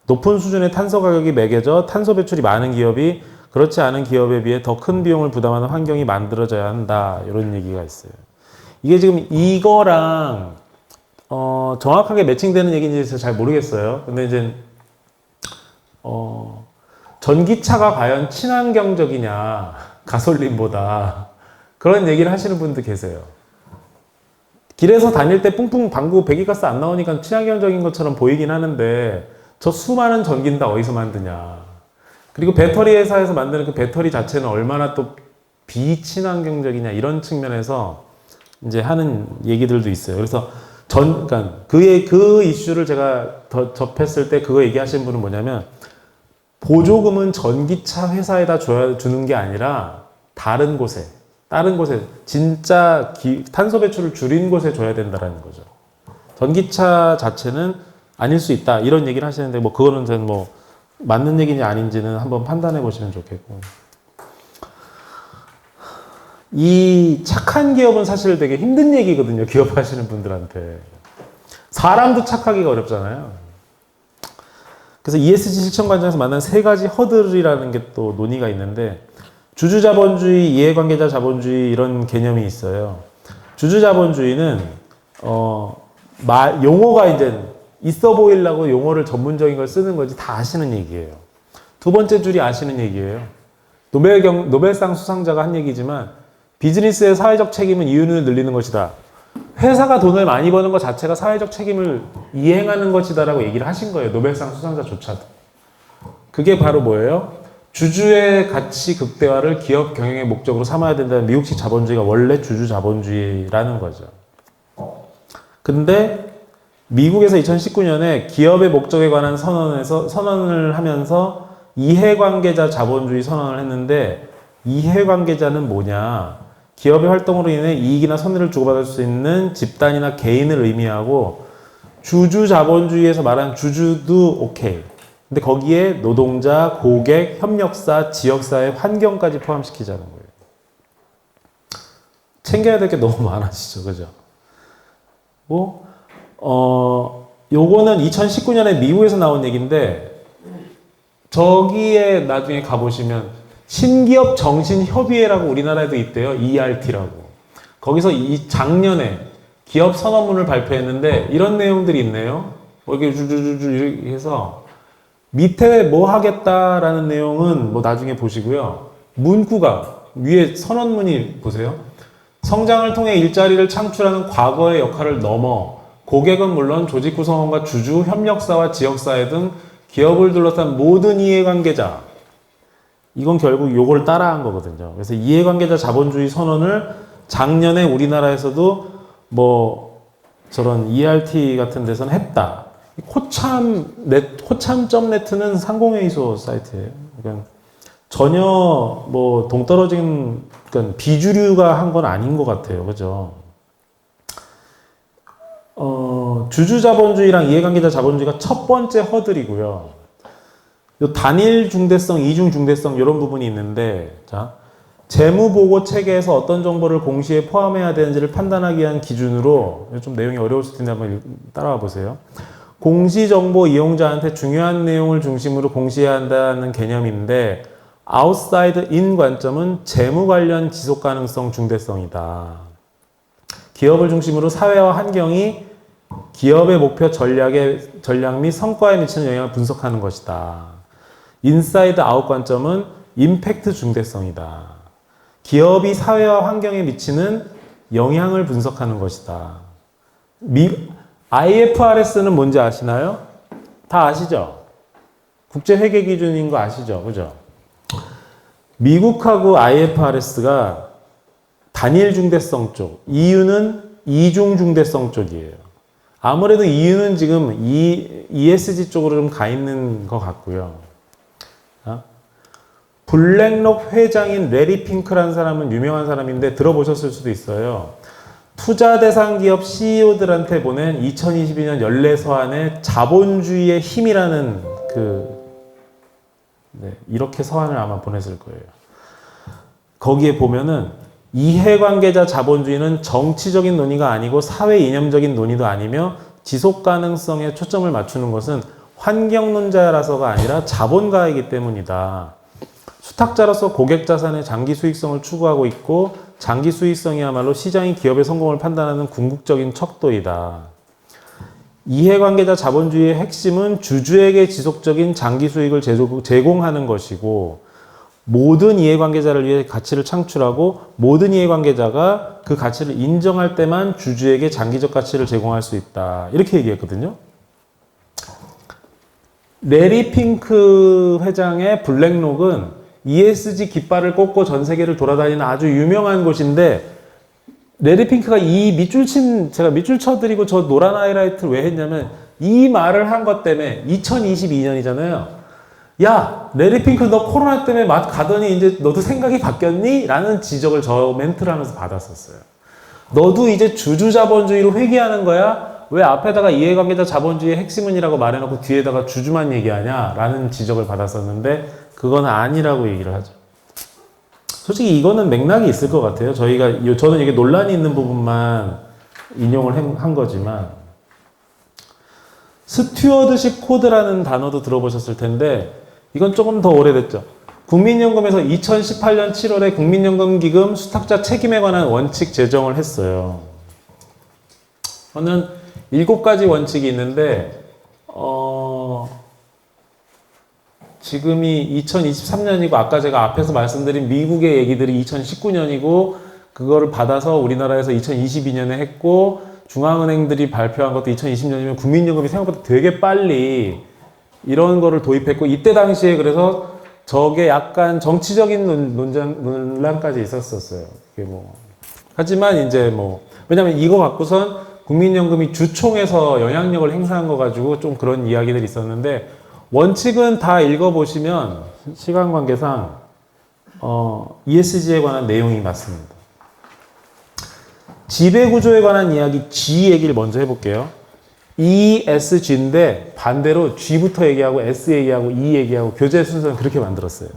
높은 수준의 탄소 가격이 매겨져 탄소 배출이 많은 기업이 그렇지 않은 기업에 비해 더 큰 비용을 부담하는 환경이 만들어져야 한다. 이런 얘기가 있어요. 이게 지금 이거랑 정확하게 매칭되는 얘기인지 잘 모르겠어요. 근데 이제 전기차가 과연 친환경적이냐, 가솔린보다, 그런 얘기를 하시는 분도 계세요. 길에서 다닐 때 뿡뿡 방구 배기가스 안 나오니까 친환경적인 것처럼 보이긴 하는데 저 수많은 전기는 다 어디서 만드냐. 그리고 배터리 회사에서 만드는 그 배터리 자체는 얼마나 또 비친환경적이냐 이런 측면에서 이제 하는 얘기들도 있어요. 그래서 그러니까 그 이슈를 제가 더 접했을 때 그거 얘기하시는 분은 뭐냐면 보조금은 전기차 회사에다 주는 게 아니라 다른 곳에 진짜 탄소 배출을 줄인 곳에 줘야 된다라는 거죠. 전기차 자체는 아닐 수 있다 이런 얘기를 하시는데 뭐 그거는 저는 뭐 맞는 얘기인지 아닌지는 한번 판단해 보시면 좋겠고, 이 착한 기업은 사실 되게 힘든 얘기거든요. 기업 하시는 분들한테 사람도 착하기가 어렵잖아요. 그래서 ESG 실천 과정에서 만난 세 가지 허들이라는 게 또 논의가 있는데, 주주자본주의, 이해관계자 자본주의 이런 개념이 있어요. 주주자본주의는 용어가 이제 있어 보이려고 용어를 전문적인 걸 쓰는 거지 다 아시는 얘기예요. 두 번째 줄이 아시는 얘기예요. 노벨상 수상자가 한 얘기지만 비즈니스의 사회적 책임은 이윤을 늘리는 것이다. 회사가 돈을 많이 버는 것 자체가 사회적 책임을 이행하는 것이다라고 얘기를 하신 거예요. 노벨상 수상자조차도. 그게 바로 뭐예요? 주주의 가치 극대화를 기업 경영의 목적으로 삼아야 된다는 미국식 자본주의가 원래 주주 자본주의라는 거죠. 근데 미국에서 2019년에 기업의 목적에 관한 선언을 하면서 이해관계자 자본주의 선언을 했는데, 이해관계자는 뭐냐? 기업의 활동으로 인해 이익이나 선의를 주고받을 수 있는 집단이나 개인을 의미하고, 주주 자본주의에서 말하는 주주도 오케이. 근데 거기에 노동자, 고객, 협력사, 지역사회, 환경까지 포함시키자는 거예요. 챙겨야 될 게 너무 많아지죠. 그죠? 요거는 2019년에 미국에서 나온 얘기인데, 저기에 나중에 가보시면 신기업 정신협의회라고 우리나라에도 있대요. ERT라고. 거기서 작년에 기업 선언문을 발표했는데 이런 내용들이 있네요. 이렇게 주주주주 이렇게 해서 밑에 뭐 하겠다라는 내용은 뭐 나중에 보시고요. 문구가 위에 선언문이 보세요. 성장을 통해 일자리를 창출하는 과거의 역할을 넘어 고객은 물론 조직 구성원과 주주, 협력사와 지역사회 등 기업을 둘러싼 모든 이해관계자, 이건 결국 요걸 따라한 거거든요. 그래서 이해관계자 자본주의 선언을 작년에 우리나라에서도 뭐 저런 ERT 같은 데서는 했다. 호참.net는 상공회의소 사이트예요. 그러니까 전혀 뭐 동떨어진, 그러니까 비주류가 한 건 아닌 것 같아요. 그죠? 주주 자본주의랑 이해관계자 자본주의가 첫 번째 허들이고요. 요 단일 중대성, 이중 중대성 이런 부분이 있는데, 자, 재무보고 체계에서 어떤 정보를 공시에 포함해야 되는지를 판단하기 위한 기준으로, 좀 내용이 어려울 수도 있는데 한번 따라와 보세요. 공시정보 이용자한테 중요한 내용을 중심으로 공시해야 한다는 개념인데, outside in 관점은 재무 관련 지속 가능성 중대성이다. 기업을 중심으로 사회와 환경이 기업의 목표 전략 및 성과에 미치는 영향을 분석하는 것이다. 인사이드 아웃 관점은 임팩트 중대성이다. 기업이 사회와 환경에 미치는 영향을 분석하는 것이다. IFRS는 뭔지 아시나요? 다 아시죠? 국제회계 기준인 거 아시죠? 그죠? 미국하고 IFRS가 단일 중대성 쪽, EU는 이중 중대성 쪽이에요. 아무래도 EU는 지금 ESG 쪽으로 좀 가 있는 것 같고요. 블랙록 회장인 레리 핑크라는 사람은 유명한 사람인데 들어보셨을 수도 있어요. 투자 대상 기업 CEO들한테 보낸 2022년 연례 서한에 자본주의의 힘이라는 이렇게 서한을 아마 보냈을 거예요. 거기에 보면은 이해관계자 자본주의는 정치적인 논의가 아니고 사회 이념적인 논의도 아니며 지속 가능성에 초점을 맞추는 것은 환경론자라서가 아니라 자본가이기 때문이다. 수탁자로서 고객 자산의 장기 수익성을 추구하고 있고, 장기 수익성이야말로 시장이 기업의 성공을 판단하는 궁극적인 척도이다. 이해관계자 자본주의의 핵심은 주주에게 지속적인 장기 수익을 제공하는 것이고, 모든 이해관계자를 위해 가치를 창출하고 모든 이해관계자가 그 가치를 인정할 때만 주주에게 장기적 가치를 제공할 수 있다. 이렇게 얘기했거든요. 레리 핑크 회장의 블랙록은 ESG 깃발을 꽂고 전 세계를 돌아다니는 아주 유명한 곳인데, 레리 핑크가 이 제가 밑줄 쳐드리고 저 노란 하이라이트를 왜 했냐면, 이 말을 한 것 때문에 2022년이잖아요. 야, 레리 핑크 너 코로나 때문에 맛 가더니 이제 너도 생각이 바뀌었니? 라는 지적을 저 멘트를 하면서 받았었어요. 너도 이제 주주자본주의로 회귀하는 거야? 왜 앞에다가 이해관계자 자본주의의 핵심은이라고 말해놓고 뒤에다가 주주만 얘기하냐? 라는 지적을 받았었는데, 그건 아니라고 얘기를 하죠. 솔직히 이거는 맥락이 있을 것 같아요. 저는 이게 논란이 있는 부분만 인용을 한 거지만, 스튜어드십 코드라는 단어도 들어보셨을 텐데, 이건 조금 더 오래됐죠. 국민연금에서 2018년 7월에 국민연금기금 수탁자 책임에 관한 원칙 제정을 했어요. 저는 7가지 원칙이 있는데, 지금이 2023년이고, 아까 제가 앞에서 말씀드린 미국의 얘기들이 2019년이고, 그거를 받아서 우리나라에서 2022년에 했고, 중앙은행들이 발표한 것도 2020년이면 국민연금이 생각보다 되게 빨리 이런 거를 도입했고, 이때 당시에 그래서 저게 약간 정치적인 논란까지 있었었어요. 그게 하지만 이제 왜냐면 이거 갖고선 국민연금이 주총에서 영향력을 행사한 거 가지고 좀 그런 이야기들이 있었는데, 원칙은 다 읽어보시면 시간 관계상 ESG에 관한 내용이 맞습니다. 지배구조에 관한 이야기 G 얘기를 먼저 해볼게요. ESG인데 반대로 G부터 얘기하고 S 얘기하고 E 얘기하고 교재 순서는 그렇게 만들었어요.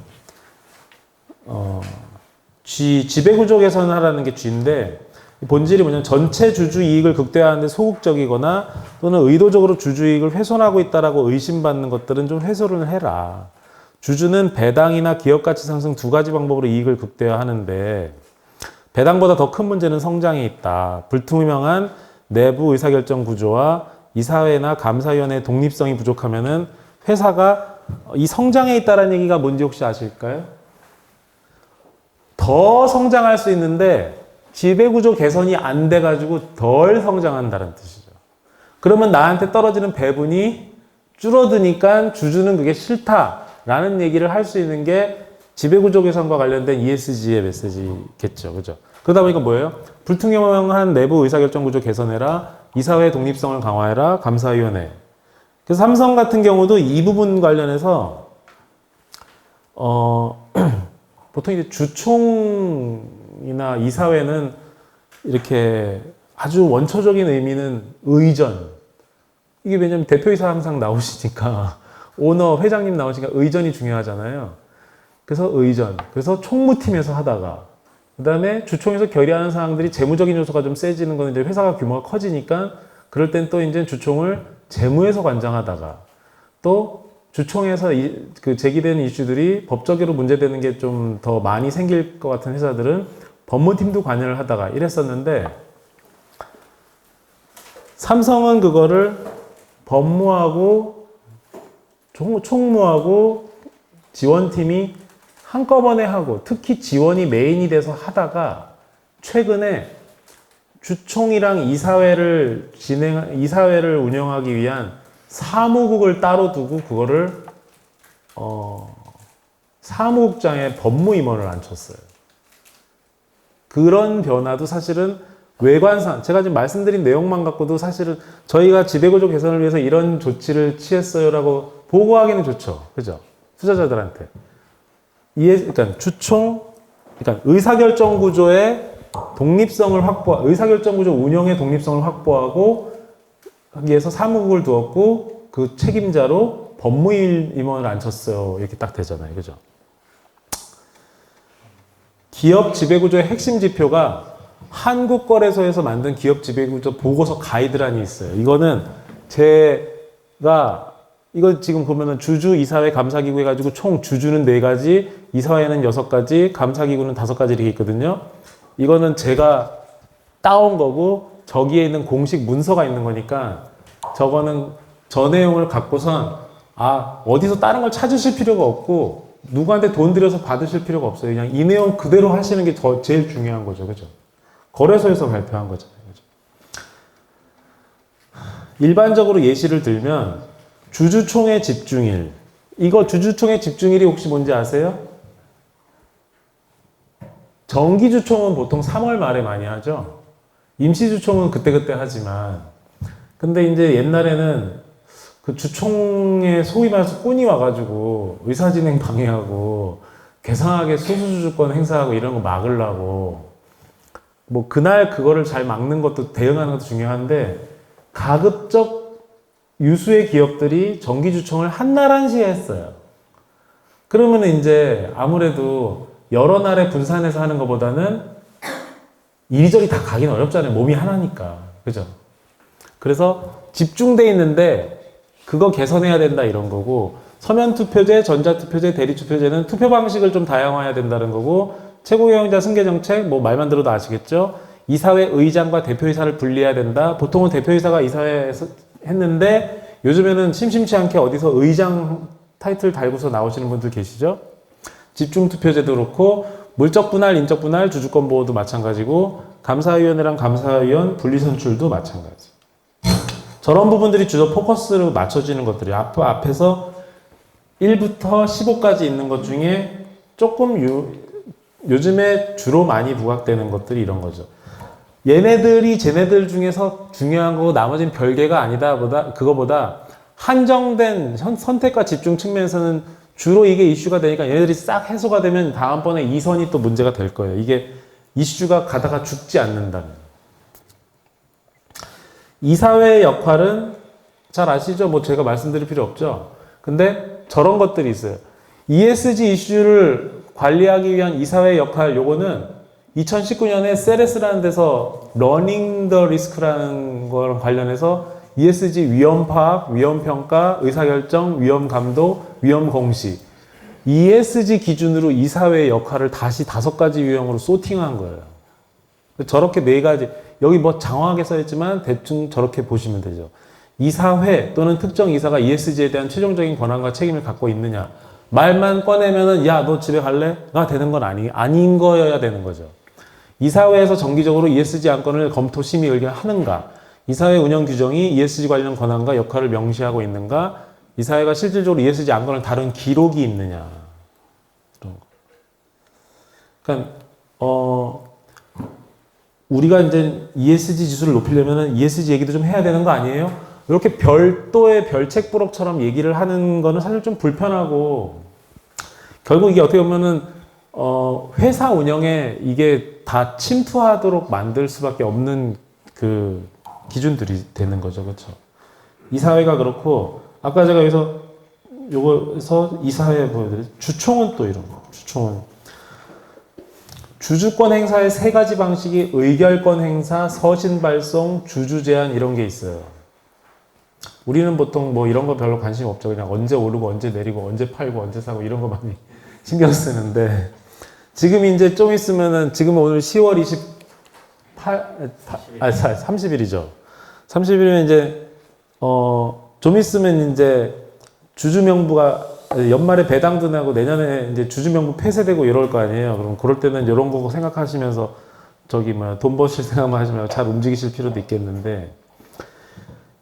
지배구조 개선하라는 게 G인데, 본질이 뭐냐면 전체 주주 이익을 극대화하는데 소극적이거나 또는 의도적으로 주주 이익을 훼손하고 있다라고 의심받는 것들은 좀 회수를 해라. 주주는 배당이나 기업 가치 상승 2가지 방법으로 이익을 극대화하는데, 배당보다 더 큰 문제는 성장에 있다. 불투명한 내부 의사결정 구조와 이사회나 감사위원회의 독립성이 부족하면은 회사가 이 성장에 있다라는 얘기가 뭔지 혹시 아실까요? 더 성장할 수 있는데 지배구조 개선이 안 돼가지고 덜 성장한다는 뜻이죠. 그러면 나한테 떨어지는 배분이 줄어드니까 주주는 그게 싫다라는 얘기를 할 수 있는 게 지배구조 개선과 관련된 ESG의 메시지겠죠. 그죠? 그러다 보니까 뭐예요? 불투명한 내부 의사결정 구조 개선해라. 이사회 독립성을 강화해라. 감사위원회. 그래서 삼성 같은 경우도 이 부분 관련해서 보통 이제 주총이나 이사회는 이렇게 아주 원초적인 의미는 의전. 이게 왜냐면 대표이사 항상 나오시니까 오너 회장님 나오시니까 의전이 중요하잖아요. 그래서 의전. 그래서 총무팀에서 하다가 그 다음에 주총에서 결의하는 사항들이 재무적인 요소가 좀 세지는 건 이제 회사가 규모가 커지니까 그럴 땐 또 이제 주총을 재무에서 관장하다가 또 주총에서 제기되는 이슈들이 법적으로 문제되는 게 좀 더 많이 생길 것 같은 회사들은 법무팀도 관여를 하다가 이랬었는데, 삼성은 그거를 법무하고 총무하고 지원팀이 한꺼번에 하고, 특히 지원이 메인이 돼서 하다가 최근에 주총이랑 이사회를 운영하기 위한 사무국을 따로 두고 그거를 사무국장에 법무임원을 앉혔어요. 그런 변화도 사실은 외관상 제가 지금 말씀드린 내용만 갖고도 사실은 저희가 지배구조 개선을 위해서 이런 조치를 취했어요라고 보고하기는 좋죠. 그죠? 투자자들한테. 그러니까 그러니까 의사결정 구조의 독립성을 의사결정 구조 운영의 독립성을 확보하기 위해서 사무국을 두었고 그 책임자로 법무임원을 앉혔어요. 이렇게 딱 되잖아요. 그죠? 기업 지배구조의 핵심 지표가 한국거래소에서 만든 기업 지배구조 보고서 가이드란이 있어요. 이거는 이거 지금 보면은 주주, 이사회, 감사기구 해가지고 총 주주는 4가지, 이사회는 6가지, 감사기구는 5가지 이렇게 있거든요. 이거는 제가 따온 거고 저기에 있는 공식 문서가 있는 거니까 저거는 저 내용을 갖고선 어디서 다른 걸 찾으실 필요가 없고 누구한테 돈 들여서 받으실 필요가 없어요. 그냥 이 내용 그대로 하시는 게 제일 중요한 거죠. 그죠? 거래소에서 발표한 거잖아요. 그죠? 일반적으로 예시를 들면 주주총회 집중일. 이거 주주총회 집중일이 혹시 뭔지 아세요? 정기주총은 보통 3월 말에 많이 하죠. 임시주총은 그때그때 하지만. 근데 이제 옛날에는 그 주총에 소위 말해서 꾼이 와가지고 의사진행 방해하고 괴상하게 소수주주권 행사하고 이런 거 막으려고 뭐 그날 그거를 잘 막는 것도 대응하는 것도 중요한데 가급적 유수의 기업들이 정기주총을 한나란시에 했어요. 그러면 이제 아무래도 여러 날에 분산해서 하는 것보다는 이리저리 다 가긴 어렵잖아요. 몸이 하나니까. 그죠? 그래서 집중돼 있는데 그거 개선해야 된다 이런 거고 서면투표제, 전자투표제, 대리투표제는 투표 방식을 좀 다양화해야 된다는 거고 최고경영자 승계정책 뭐 말만 들어도 아시겠죠? 이사회 의장과 대표이사를 분리해야 된다. 보통은 대표이사가 이사회에서 했는데 요즘에는 심심치 않게 어디서 의장 타이틀 달고서 나오시는 분들 계시죠? 집중투표제도 그렇고 물적 분할, 인적 분할, 주주권 보호도 마찬가지고 감사위원회랑 감사위원 분리선출도 마찬가지. 저런 부분들이 주로 포커스로 맞춰지는 것들이 앞에서 1부터 15까지 있는 것 중에 조금 요즘에 주로 많이 부각되는 것들이 이런 거죠. 얘네들이 쟤네들 중에서 중요한 거고 나머지는 별개가 아니다 그거보다 한정된 선택과 집중 측면에서는 주로 이게 이슈가 되니까 얘네들이 싹 해소가 되면 다음번에 이선이 또 문제가 될 거예요. 이게 이슈가 가다가 죽지 않는다면. 이사회의 역할은 잘 아시죠? 뭐 제가 말씀드릴 필요 없죠? 근데 저런 것들이 있어요. ESG 이슈를 관리하기 위한 이사회의 역할, 요거는 2019년에 세레스라는 데서 러닝 더 리스크라는 거랑 관련해서 ESG 위험 파악, 위험 평가, 의사결정, 위험 감독, 위험 공시. ESG 기준으로 이사회의 역할을 다시 5가지 유형으로 소팅한 거예요. 저렇게 4가지, 여기 뭐 장황하게 써있지만 대충 저렇게 보시면 되죠. 이사회 또는 특정 이사가 ESG에 대한 최종적인 권한과 책임을 갖고 있느냐. 말만 꺼내면은 야, 너 집에 갈래? 가 되는 건 아닌 거여야 되는 거죠. 이사회에서 정기적으로 ESG 안건을 검토, 심의, 의견하는가. 이사회 운영 규정이 ESG 관련 권한과 역할을 명시하고 있는가. 이사회가 실질적으로 ESG 안건을 다룬 기록이 있느냐. 그런 거. 그러니까 우리가 이제 ESG 지수를 높이려면 ESG 얘기도 좀 해야 되는 거 아니에요? 이렇게 별도의 별책부록처럼 얘기를 하는 거는 사실 좀 불편하고 결국 이게 어떻게 보면은 회사 운영에 이게 다 침투하도록 만들 수밖에 없는 그 기준들이 되는 거죠. 그렇죠? 이사회가 그렇고 아까 제가 여기서 요거에서 이사회 보여드렸죠. 주총은 또 이런 거. 주총은 주주권 행사의 3가지 방식이 의결권 행사, 서신 발송, 주주 제한 이런 게 있어요. 우리는 보통 뭐 이런 거 별로 관심 없죠. 그냥 언제 오르고 언제 내리고 언제 팔고 언제 사고 이런 거 많이 신경 쓰는데 지금 이제 좀 있으면은 지금 오늘 10월 30일이죠. 30일이면 이제 좀 있으면 이제 주주명부가 연말에 배당도 나고 내년에 이제 주주명부 폐쇄되고 이럴 거 아니에요. 그럼 그럴 때는 이런 거 생각하시면서 돈 버실 생각만 하지 말고 잘 움직이실 필요도 있겠는데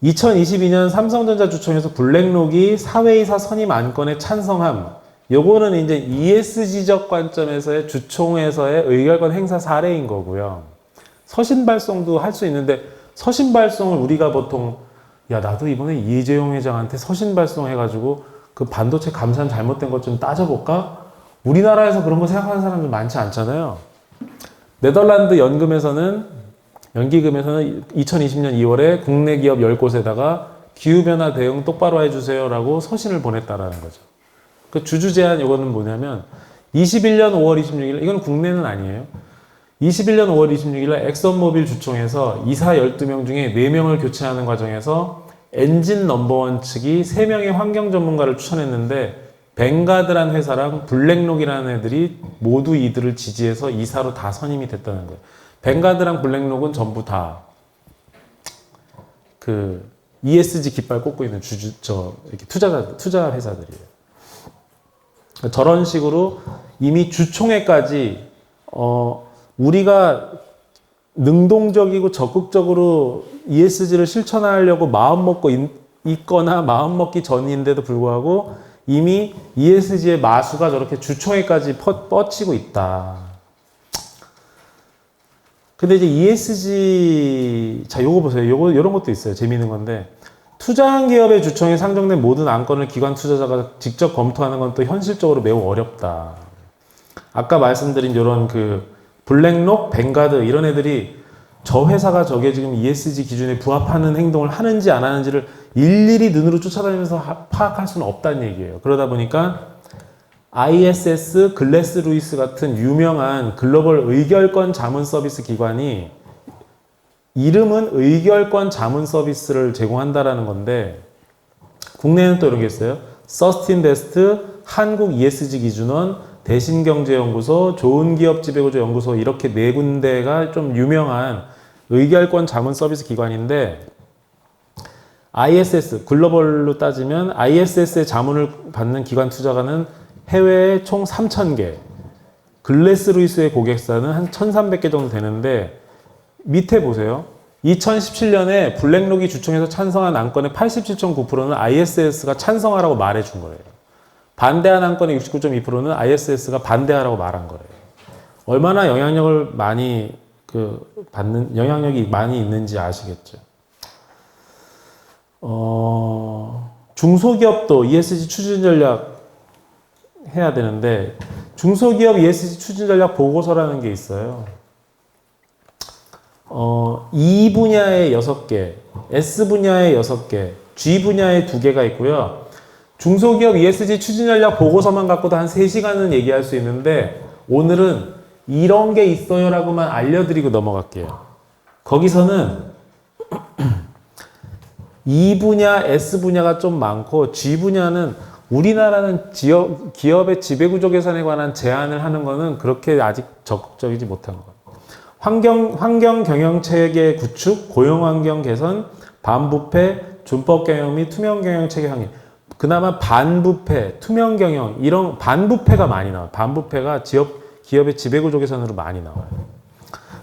2022년 삼성전자 주총에서 블랙록이 사회이사 선임 안건에 찬성함. 요거는 이제 ESG적 관점에서의 주총에서의 의결권 행사 사례인 거고요. 서신 발송도 할 수 있는데 서신 발송을 우리가 보통 야 나도 이번에 이재용 회장한테 서신 발송해가지고 그 반도체 감산 잘못된 것 좀 따져볼까? 우리나라에서 그런 거 생각하는 사람들 많지 않잖아요. 네덜란드 연기금에서는 2020년 2월에 국내 기업 10곳에다가 기후변화 대응 똑바로 해주세요 라고 서신을 보냈다라는 거죠. 그 주주 제한 요거는 뭐냐면 21년 5월 26일, 이건 국내는 아니에요. 21년 5월 26일 엑선모빌 주총에서 이사 12명 중에 4명을 교체하는 과정에서 엔진 넘버원 측이 3명의 환경 전문가를 추천했는데 벵가드란 회사랑 블랙록이라는 애들이 모두 이들을 지지해서 이사로 다 선임이 됐다는 거예요. 벵가드랑 블랙록은 전부 다 그 ESG 깃발 꽂고 있는 이렇게 투자 회사들이에요. 저런 식으로 이미 주총회까지 우리가 능동적이고 적극적으로 ESG를 실천하려고 마음 먹고 있거나 마음먹기 전인데도 불구하고 이미 ESG의 마수가 저렇게 주총에까지 뻗치고 있다. 근데 이제 ESG, 자, 요거 보세요. 요런 것도 있어요. 재미있는 건데. 투자한 기업의 주총에 상정된 모든 안건을 기관 투자자가 직접 검토하는 건 또 현실적으로 매우 어렵다. 아까 말씀드린 요런 블랙록, 뱅가드 이런 애들이 저 회사가 저게 지금 ESG 기준에 부합하는 행동을 하는지 안 하는지를 일일이 눈으로 쫓아다니면서 파악할 수는 없다는 얘기예요. 그러다 보니까 ISS, 글래스 루이스 같은 유명한 글로벌 의결권 자문 서비스 기관이 이름은 의결권 자문 서비스를 제공한다라는 건데 국내에는 또 이런 게 있어요. 서스틴베스트, 한국 ESG 기준원, 대신경제연구소, 좋은기업지배구조연구소 이렇게 네 군데가 좀 유명한 의결권 자문 서비스 기관인데 ISS, 글로벌로 따지면 ISS의 자문을 받는 기관 투자가는 해외에 총 3,000개, 글래스 루이스의 고객사는 한 1,300개 정도 되는데 밑에 보세요. 2017년에 블랙록이 주총에서 찬성한 안건의 87.9%는 ISS가 찬성하라고 말해준 거예요. 반대한 안건의 69.2%는 ISS가 반대하라고 말한 거예요. 얼마나 영향력을 많이 받는 영향력이 많이 있는지 아시겠죠? 중소기업도 ESG 추진 전략 해야 되는데 중소기업 ESG 추진 전략 보고서라는 게 있어요. E 분야에 6개, S 분야에 6개, G 분야에 2개가 있고요. 중소기업 ESG 추진 전략 보고서만 갖고도 한 3시간은 얘기할 수 있는데 오늘은 이런 게 있어요라고만 알려드리고 넘어갈게요. 거기서는 E 분야, S 분야가 좀 많고 G 분야는 우리나라는 기업의 지배구조 개선에 관한 제안을 하는 거는 그렇게 아직 적극적이지 못한 거예요. 환경 경영 체계 구축, 고용 환경 개선, 반부패, 준법 경영 및 투명 경영 체계 확립. 그나마 반부패, 투명 경영 이런 반부패가 많이 나와요. 반부패가 기업의 지배구조 개선으로 많이 나와요.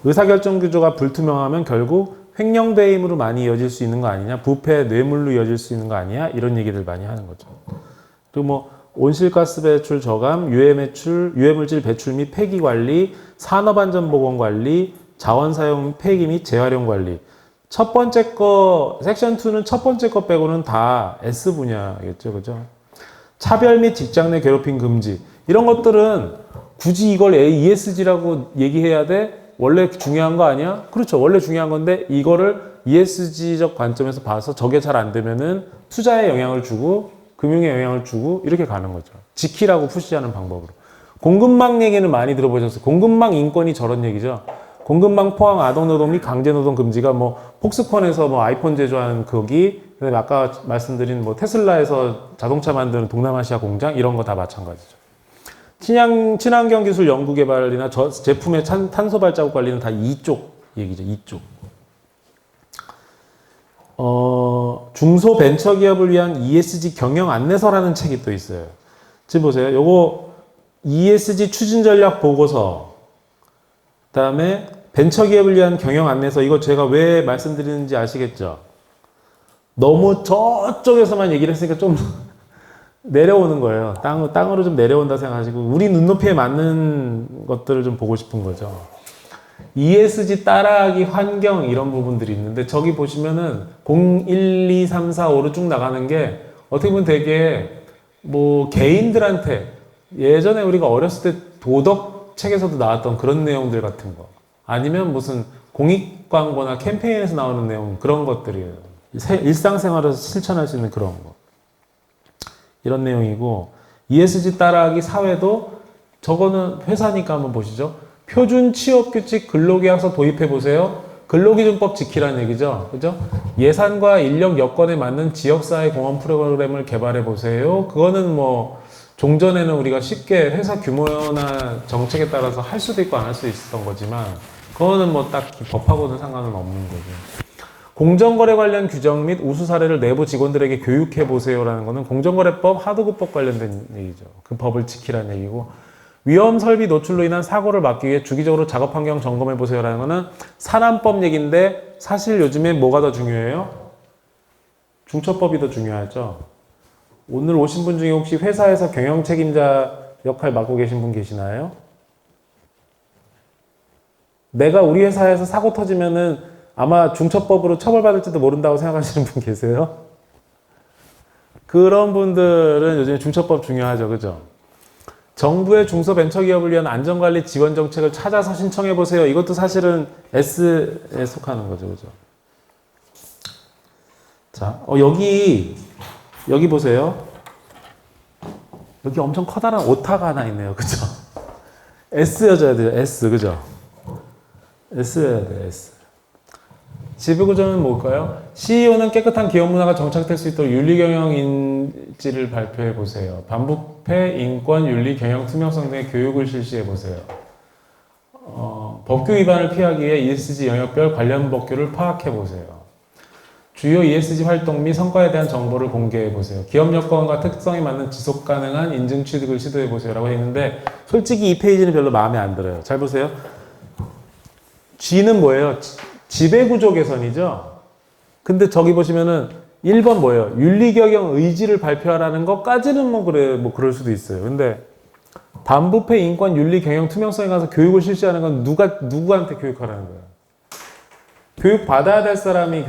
의사결정 구조가 불투명하면 결국 횡령배임으로 많이 이어질 수 있는 거 아니냐, 부패, 뇌물로 이어질 수 있는 거 아니냐 이런 얘기들 많이 하는 거죠. 그리고 뭐 온실가스 배출 저감, 유해물질 배출 및 폐기 관리, 산업안전보건 관리, 자원사용 폐기 및 재활용 관리. 첫 번째 거, 섹션 2는 첫 번째 거 빼고는 다 S 분야겠죠. 그죠? 차별 및 직장 내 괴롭힘 금지. 이런 것들은 굳이 이걸 ESG라고 얘기해야 돼? 원래 중요한 거 아니야? 그렇죠. 원래 중요한 건데 이거를 ESG적 관점에서 봐서 저게 잘 안 되면은 투자에 영향을 주고 금융에 영향을 주고 이렇게 가는 거죠. 지키라고 푸시하는 방법으로. 공급망 얘기는 많이 들어보셨어요. 공급망 인권이 저런 얘기죠. 공급망 포함 아동노동 및 강제노동 금지가 뭐 폭스콘에서 뭐 아이폰 제조하는 거기, 그다음에 아까 말씀드린 뭐 테슬라에서 자동차 만드는 동남아시아 공장 이런 거 다 마찬가지죠. 친환경 기술 연구 개발이나 제품의 탄소 발자국 관리는 다 이쪽 얘기죠. 이쪽. 중소벤처기업을 위한 ESG 경영 안내서라는 책이 또 있어요. 지금 보세요. 요거 ESG 추진 전략 보고서, 그다음에 벤처기업을 위한 경영 안내서. 이거 제가 왜 말씀드리는지 아시겠죠? 너무 저쪽에서만 얘기를 했으니까 좀 내려오는 거예요. 땅으로 좀 내려온다 생각하시고 우리 눈높이에 맞는 것들을 좀 보고 싶은 거죠. ESG 따라하기 환경 이런 부분들이 있는데 저기 보시면은 0, 1, 2, 3, 4, 5로 쭉 나가는 게 어떻게 보면 되게 뭐 개인들한테 예전에 우리가 어렸을 때 도덕 책에서도 나왔던 그런 내용들 같은 거, 아니면 무슨 공익 광고나 캠페인에서 나오는 내용, 그런 것들이에요. 일상생활에서 실천할 수 있는 그런 거. 이런 내용이고, ESG 따라하기 사회도 저거는 회사니까 한번 보시죠. 표준 취업규칙 근로계약서 도입해보세요. 근로기준법 지키라는 얘기죠. 그죠? 예산과 인력 여건에 맞는 지역사회 공헌 프로그램을 개발해보세요. 그거는 뭐 종전에는 우리가 쉽게 회사 규모나 정책에 따라서 할 수도 있고 안 할 수도 있었던 거지만 그거는 뭐 딱히 법하고는 상관은 없는 거죠. 공정거래 관련 규정 및 우수 사례를 내부 직원들에게 교육해보세요라는 거는 공정거래법, 하도급법 관련된 얘기죠. 그 법을 지키라는 얘기고, 위험 설비 노출로 인한 사고를 막기 위해 주기적으로 작업 환경 점검해보세요라는 거는 산안법 얘기인데 사실 요즘에 뭐가 더 중요해요? 중첩법이 더 중요하죠. 오늘 오신 분 중에 혹시 회사에서 경영 책임자 역할 맡고 계신 분 계시나요? 내가 우리 회사에서 사고 터지면은 아마 중첩법으로 처벌받을지도 모른다고 생각하시는 분 계세요? 그런 분들은 요즘에 중첩법 중요하죠. 그죠? 정부의 중소벤처기업을 위한 안전관리 지원 정책을 찾아서 신청해 보세요. 이것도 사실은 S에 속하는 거죠. 그죠? 자, 여기 보세요. 여기 엄청 커다란 오타가 하나 있네요. 그죠? S여줘야 돼요. S. 그죠? S여야 돼요. S. 지배구조는 뭘까요? CEO는 깨끗한 기업 문화가 정착될 수 있도록 윤리경영 인지를 발표해 보세요. 반부패, 인권, 윤리, 경영, 투명성 등의 교육을 실시해 보세요. 법규 위반을 피하기 위해 ESG 영역별 관련 법규를 파악해 보세요. 주요 ESG 활동 및 성과에 대한 정보를 공개해 보세요. 기업 여건과 특성에 맞는 지속 가능한 인증 취득을 시도해 보세요. 라고 했는데 솔직히 이 페이지는 별로 마음에 안 들어요. 잘 보세요. G는 뭐예요? 지배구조 개선이죠. 근데 저기 보시면은 1번 뭐예요? 윤리경영 의지를 발표하라는 것까지는 뭐 그럴 수도 있어요. 근데 반부패, 인권, 윤리, 경영, 투명성에 관해서 교육을 실시하는 건 누구한테 교육하라는 거예요? 교육 받아야 될 사람이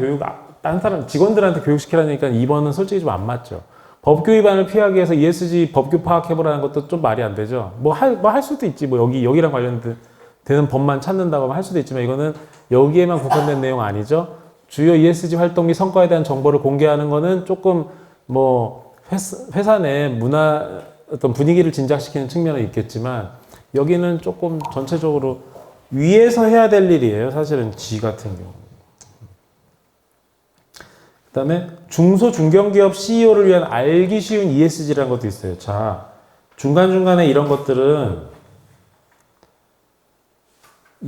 다른 사람, 직원들한테 교육시키라니까 2번은 솔직히 좀 안 맞죠. 법규 위반을 피하기 위해서 ESG 법규 파악해보라는 것도 좀 말이 안 되죠. 뭐 할 수도 있지. 뭐 여기랑 관련되는 법만 찾는다고 할 수도 있지만 이거는 여기에만 국한된 내용 아니죠. 주요 ESG 활동 및 성과에 대한 정보를 공개하는 거는 조금 뭐 회사 내 문화 어떤 분위기를 진작시키는 측면은 있겠지만 여기는 조금 전체적으로 위에서 해야 될 일이에요. 사실은 G 같은 경우. 그 다음에 중소 중견기업 CEO를 위한 알기 쉬운 ESG라는 것도 있어요. 자, 중간중간에 이런 것들은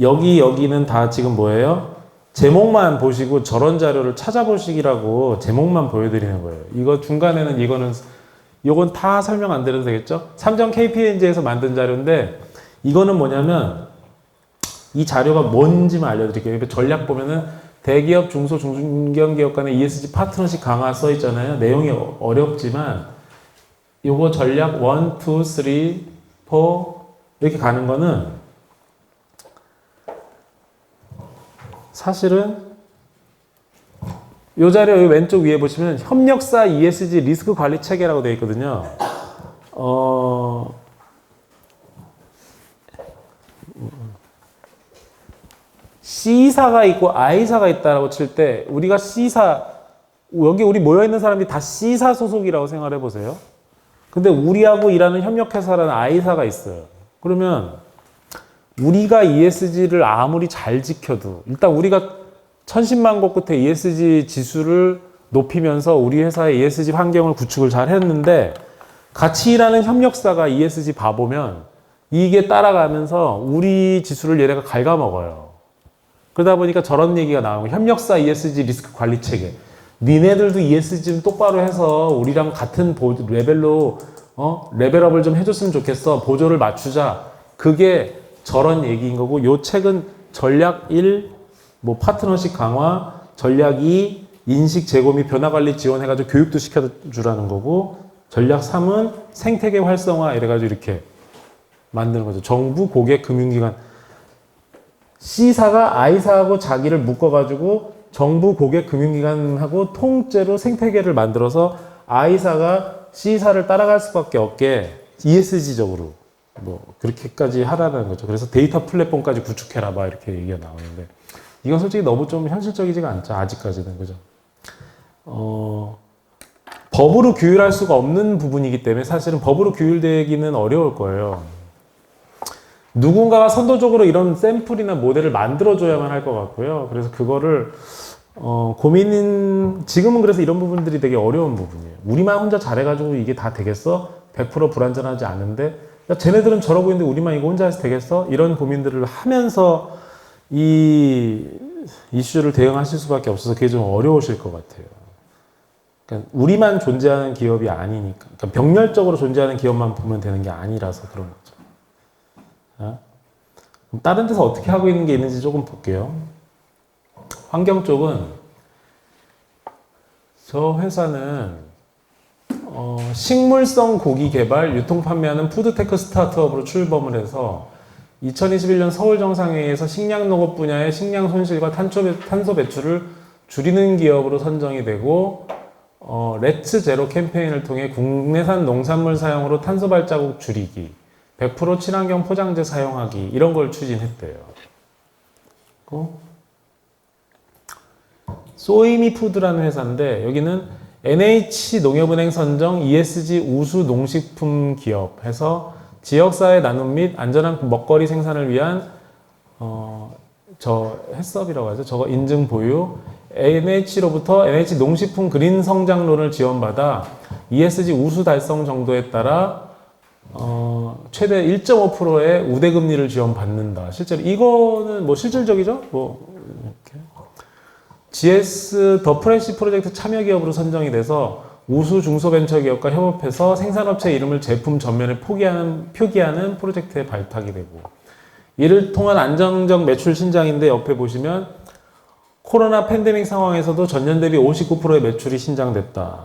여기는 다 지금 뭐예요? 제목만 보시고 저런 자료를 찾아보시기라고 제목만 보여드리는 거예요. 이거 중간에는 이건 다 설명 안 드려도 되겠죠? 삼정 KPMG에서 만든 자료인데 이거는 뭐냐면 이 자료가 뭔지만 알려드릴게요. 전략 보면은 대기업, 중소, 중견기업 간의 ESG 파트너십 강화 써 있잖아요. 내용이 어렵지만 요거 전략 1, 2, 3, 4 이렇게 가는 거는 사실은 요 자료 요 왼쪽 위에 보시면 협력사 ESG 리스크 관리 체계라고 되어 있거든요. C사가 있고 I사가 있다라고 칠 때 우리가 C사 여기 우리 모여 있는 사람들이 다 C사 소속이라고 생각해 보세요. 근데 우리하고 일하는 협력회사라는 I사가 있어요. 그러면 우리가 ESG를 아무리 잘 지켜도 일단 우리가 천신만 고 끝에 ESG 지수를 높이면서 우리 회사의 ESG 환경을 구축을 잘 했는데 같이 일하는 협력사가 ESG 봐보면 이게 따라가면서 우리 지수를 얘네가 갉아먹어요. 그러다 보니까 저런 얘기가 나오고 협력사 ESG 리스크 관리 체계. 니네들도 ESG 좀 똑바로 해서 우리랑 같은 레벨로 레벨업을 좀 해줬으면 좋겠어. 보조를 맞추자. 그게 저런 얘기인 거고 요 책은 전략 1, 뭐 파트너십 강화, 전략 2, 인식 제고 및 변화 관리 지원해가지고 교육도 시켜주라는 거고 전략 3은 생태계 활성화 이래가지고 이렇게 만드는 거죠. 정부, 고객, 금융기관. C사가 I사하고 자기를 묶어가지고 정부, 고객, 금융기관하고 통째로 생태계를 만들어서 I사가 C사를 따라갈 수밖에 없게 ESG적으로 뭐 그렇게까지 하라는 거죠. 그래서 데이터 플랫폼까지 구축해라 막 이렇게 얘기가 나오는데 이건 솔직히 너무 좀 현실적이지가 않죠. 아직까지는. 그죠? 법으로 규율할 수가 없는 부분이기 때문에 사실은 법으로 규율되기는 어려울 거예요. 누군가가 선도적으로 이런 샘플이나 모델을 만들어줘야만 할 것 같고요. 그래서 그거를 지금은 그래서 이런 부분들이 되게 어려운 부분이에요. 우리만 혼자 잘해가지고 이게 다 되겠어? 100% 불완전하지 않은데 야, 쟤네들은 저러고 있는데 우리만 이거 혼자 해서 되겠어? 이런 고민들을 하면서 이 이슈를 대응하실 수밖에 없어서 그게 좀 어려우실 것 같아요. 그러니까 우리만 존재하는 기업이 아니니까. 그러니까 병렬적으로 존재하는 기업만 보면 되는 게 아니라서 그런 거죠. 다른 데서 어떻게 하고 있는 게 있는지 조금 볼게요. 환경 쪽은 저 회사는 식물성 고기 개발, 유통 판매하는 푸드테크 스타트업으로 출범을 해서 2021년 서울 정상회의에서 식량 농업 분야의 식량 손실과 탄소 배출을 줄이는 기업으로 선정이 되고 렛츠 제로 캠페인을 통해 국내산 농산물 사용으로 탄소 발자국 줄이기, 100% 친환경 포장재 사용하기 이런 걸 추진했대요. 소이미 푸드라는 회사인데 여기는 NH농협은행 선정 ESG 우수 농식품 기업 해서 지역사회 나눔 및 안전한 먹거리 생산을 위한 저 해썹이라고 하죠. 저거 인증 보유. NH로부터 NH 농식품 그린 성장론을 지원받아 ESG 우수 달성 정도에 따라 최대 1.5%의 우대금리를 지원받는다. 실제로 이거는 뭐 실질적이죠? 뭐 이렇게. GS 더 프레시 프로젝트 참여 기업으로 선정이 돼서 우수 중소벤처기업과 협업해서 생산업체 이름을 제품 전면에 표기하는 프로젝트에 발탁이 되고 이를 통한 안정적 매출 신장인데 옆에 보시면 코로나 팬데믹 상황에서도 전년 대비 59%의 매출이 신장됐다.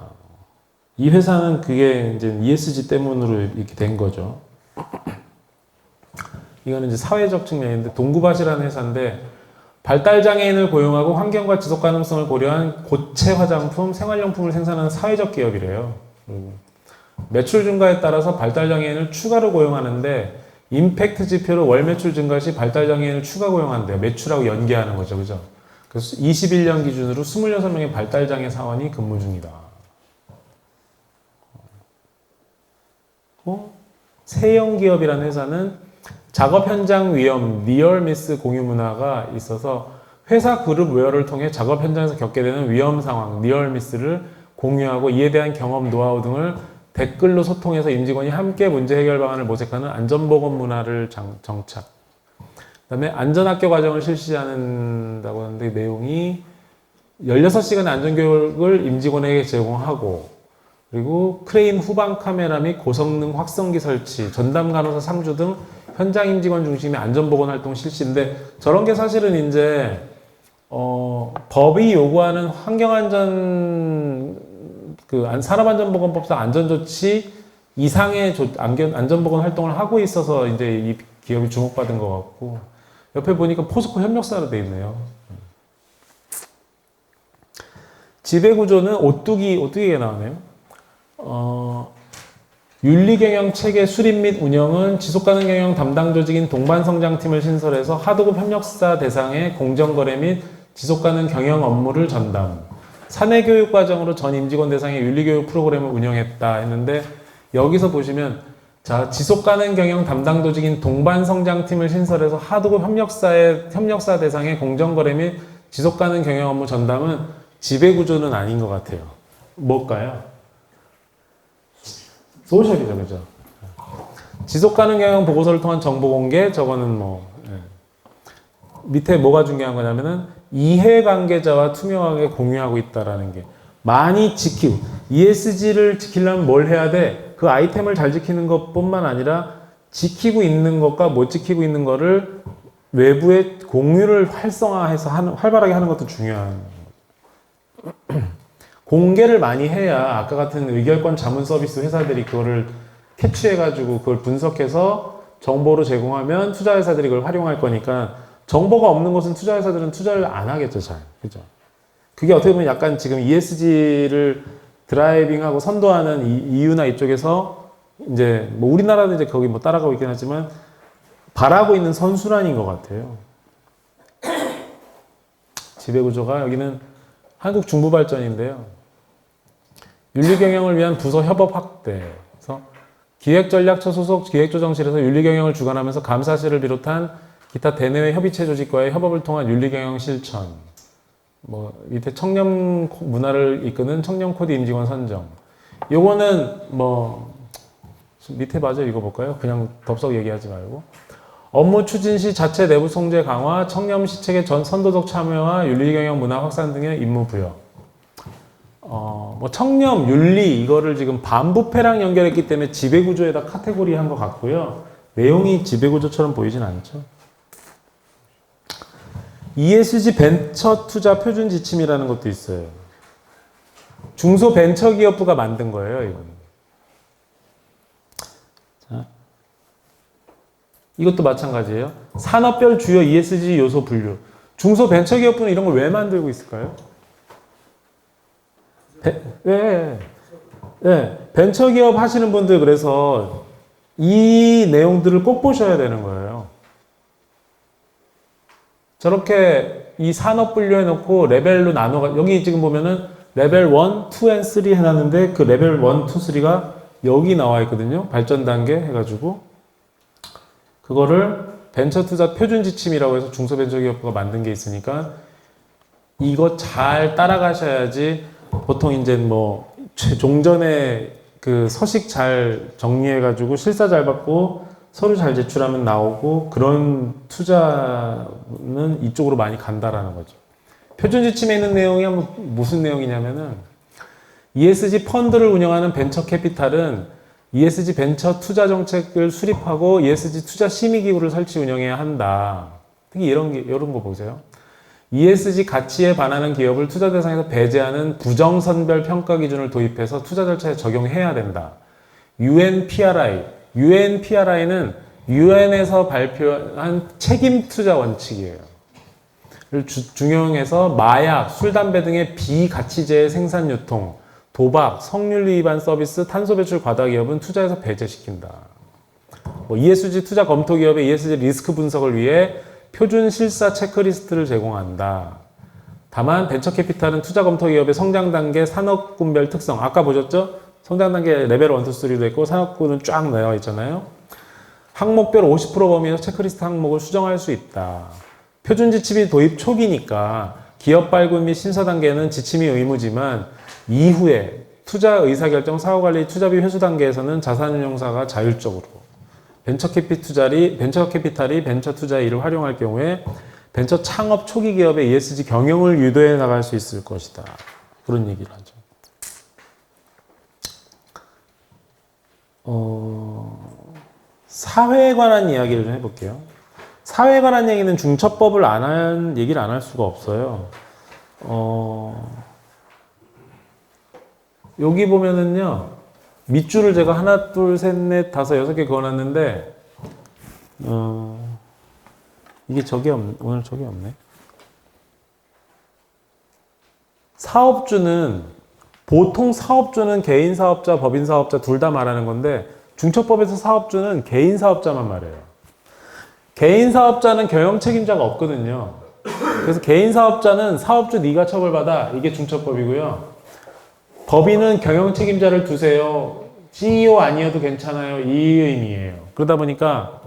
이 회사는 그게 이제 ESG 때문으로 이렇게 된 거죠. 이거는 이제 사회적 측면인데 동구밭이라는 회사인데 발달장애인을 고용하고 환경과 지속 가능성을 고려한 고체 화장품, 생활용품을 생산하는 사회적 기업이래요. 매출 증가에 따라서 발달장애인을 추가로 고용하는데 임팩트 지표로 월 매출 증가 시 발달장애인을 추가 고용한대요. 매출하고 연계하는 거죠. 그죠? 그래서 21년 기준으로 26명의 발달장애 사원이 근무 중이다. 세영기업이라는 회사는 작업 현장 위험, 리얼 미스 공유 문화가 있어서 회사 그룹 웨어를 통해 작업 현장에서 겪게 되는 위험 상황, 리얼 미스를 공유하고 이에 대한 경험, 노하우 등을 댓글로 소통해서 임직원이 함께 문제 해결 방안을 모색하는 안전보건 문화를 정착. 그다음에 안전학교 과정을 실시한다고 하는데 내용이 16시간의 안전교육을 임직원에게 제공하고 그리고 크레인 후방 카메라 및 고성능 확성기 설치, 전담 간호사 상주 등 현장 임직원 중심의 안전보건 활동 실시인데 저런 게 사실은 이제 법이 요구하는 환경안전 산업안전보건법상 안전조치 이상의 안전보건 활동을 하고 있어서 이제 이 기업이 주목받은 것 같고 옆에 보니까 포스코 협력사로 되어 있네요. 지배구조는 오뚜기가 나오네요. 윤리경영 체계 수립 및 운영은 지속가능 경영 담당 조직인 동반성장팀을 신설해서 하도급 협력사 대상의 공정거래 및 지속가능 경영 업무를 전담. 사내교육 과정으로 전 임직원 대상의 윤리교육 프로그램을 운영했다 했는데 여기서 보시면 자 지속가능 경영 담당 조직인 동반성장팀을 신설해서 하도급 협력사 대상의 공정거래 및 지속가능 경영 업무 전담은 지배구조는 아닌 것 같아요. 뭘까요? 소셜이죠, 그죠? 지속가능 경영 보고서를 통한 정보 공개, 저거는 밑에 뭐가 중요한 거냐면은 이해관계자와 투명하게 공유하고 있다라는 게 많이 지키고 ESG를 지키려면 뭘 해야 돼? 그 아이템을 잘 지키는 것뿐만 아니라 지키고 있는 것과 못 지키고 있는 거를 외부에 공유를 활성화해서 활발하게 하는 것도 중요한 공개를 많이 해야 아까 같은 의결권 자문 서비스 회사들이 그거를 캐치해가지고 그걸 분석해서 정보로 제공하면 투자회사들이 그걸 활용할 거니까 정보가 없는 곳은 투자회사들은 투자를 안 하겠죠, 잘. 그죠? 그게 어떻게 보면 약간 지금 ESG를 드라이빙하고 선도하는 이유나 이쪽에서 이제 뭐 우리나라도 이제 거기 뭐 따라가고 있긴 하지만 바라고 있는 선순환인 것 같아요. 지배구조가 여기는 한국중부발전인데요. 윤리경영을 위한 부서 협업 확대. 그래서 기획전략처 소속 기획조정실에서 윤리경영을 주관하면서 감사실을 비롯한 기타 대내외 협의체 조직과의 협업을 통한 윤리경영 실천. 뭐 밑에 청렴 문화를 이끄는 청렴 코드 임직원 선정. 요거는 뭐 밑에 마저 읽어볼까요? 그냥 덥석 얘기하지 말고. 업무 추진 시 자체 내부 통제 강화, 청렴 시책의 전 선도적 참여와 윤리경영 문화 확산 등의 임무 부여. 뭐 청렴, 윤리 이거를 지금 반부패랑 연결했기 때문에 지배구조에다 카테고리 한 것 같고요. 내용이 지배구조처럼 보이진 않죠. ESG 벤처 투자 표준 지침이라는 것도 있어요. 중소벤처기업부가 만든 거예요, 이거는. 자, 이것도 마찬가지예요. 산업별 주요 ESG 요소 분류. 중소벤처기업부는 이런 걸 왜 만들고 있을까요? 벤처기업 하시는 분들 그래서 이 내용들을 꼭 보셔야 되는 거예요. 저렇게 이 산업 분류해 놓고 레벨로 나눠가, 여기 지금 보면은 레벨 1, 2, and 3 해놨는데 그 레벨 1, 2, 3가 여기 나와 있거든요. 발전 단계 해가지고. 그거를 벤처 투자 표준 지침이라고 해서 중소벤처기업부가 만든 게 있으니까 이거 잘 따라가셔야지 보통 이제 뭐 종전에 그 서식 잘 정리해가지고 실사 잘 받고 서류 잘 제출하면 나오고 그런 투자는 이쪽으로 많이 간다라는 거죠. 표준 지침에 있는 내용이 무슨 내용이냐면은 ESG 펀드를 운영하는 벤처 캐피탈은 ESG 벤처 투자 정책을 수립하고 ESG 투자 심의 기구를 설치 운영해야 한다. 특히 이런 거 보세요. ESG 가치에 반하는 기업을 투자 대상에서 배제하는 부정선별 평가 기준을 도입해서 투자 절차에 적용해야 된다. UNPRI는 UN에서 발표한 책임 투자 원칙이에요. 중용해서 마약, 술, 담배 등의 비가치제의 생산, 유통, 도박, 성윤리 위반 서비스, 탄소 배출 과다 기업은 투자에서 배제시킨다. ESG 투자 검토 기업의 ESG 리스크 분석을 위해 표준 실사 체크리스트를 제공한다. 다만 벤처 캐피탈은 투자 검토 기업의 성장 단계 산업군별 특성, 아까 보셨죠? 성장 단계 레벨 1, 2, 3도 있고 산업군은 쫙 나와 있잖아요. 항목별 50% 범위에서 체크리스트 항목을 수정할 수 있다. 표준 지침이 도입 초기니까 기업 발굴 및 신사 단계는 지침이 의무지만 이후에 투자 의사결정, 사후관리, 투자비 회수 단계에서는 자산운용사가 자율적으로 벤처 캐피탈이 벤처 투자 일을 활용할 경우에 벤처 창업 초기 기업의 ESG 경영을 유도해 나갈 수 있을 것이다. 그런 얘기를 하죠. 사회에 관한 이야기를 좀 해볼게요. 사회에 관한 얘기는 중첩법을 얘기를 안 할 수가 없어요. 여기 보면은요, 밑줄을 제가 하나, 둘, 셋, 넷, 다섯, 6개 그어놨는데, 이게 오늘 저게 없네. 보통 사업주는 개인 사업자, 법인 사업자 둘 다 말하는 건데, 중첩법에서 사업주는 개인 사업자만 말해요. 개인 사업자는 경영 책임자가 없거든요. 그래서 개인 사업자는 사업주 네가 처벌받아. 이게 중첩법이고요. 법인은 경영 책임자를 두세요. CEO 아니어도 괜찮아요. 이 의미예요. 그러다 보니까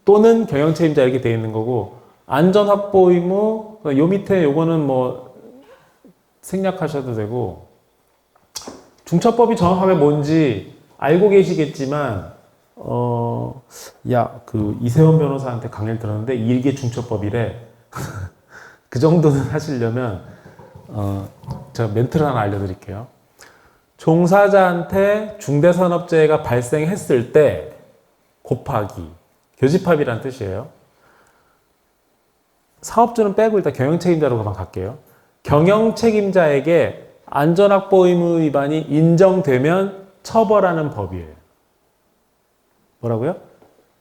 또는 경영 책임자 이렇게 돼 있는 거고 안전 확보 의무 요 밑에 요거는 뭐 생략하셔도 되고 중첩법이 정확하게 뭔지 알고 계시겠지만 이세원 변호사한테 강의를 들었는데 이게 중첩법이래. 그 정도는 하시려면 제가 멘트를 하나 알려드릴게요. 종사자한테 중대산업재해가 발생했을 때 곱하기 교집합이란 뜻이에요. 사업주는 빼고 일단 경영책임자로만 갈게요. 경영책임자에게 안전확보 의무 위반이 인정되면 처벌하는 법이에요. 뭐라고요?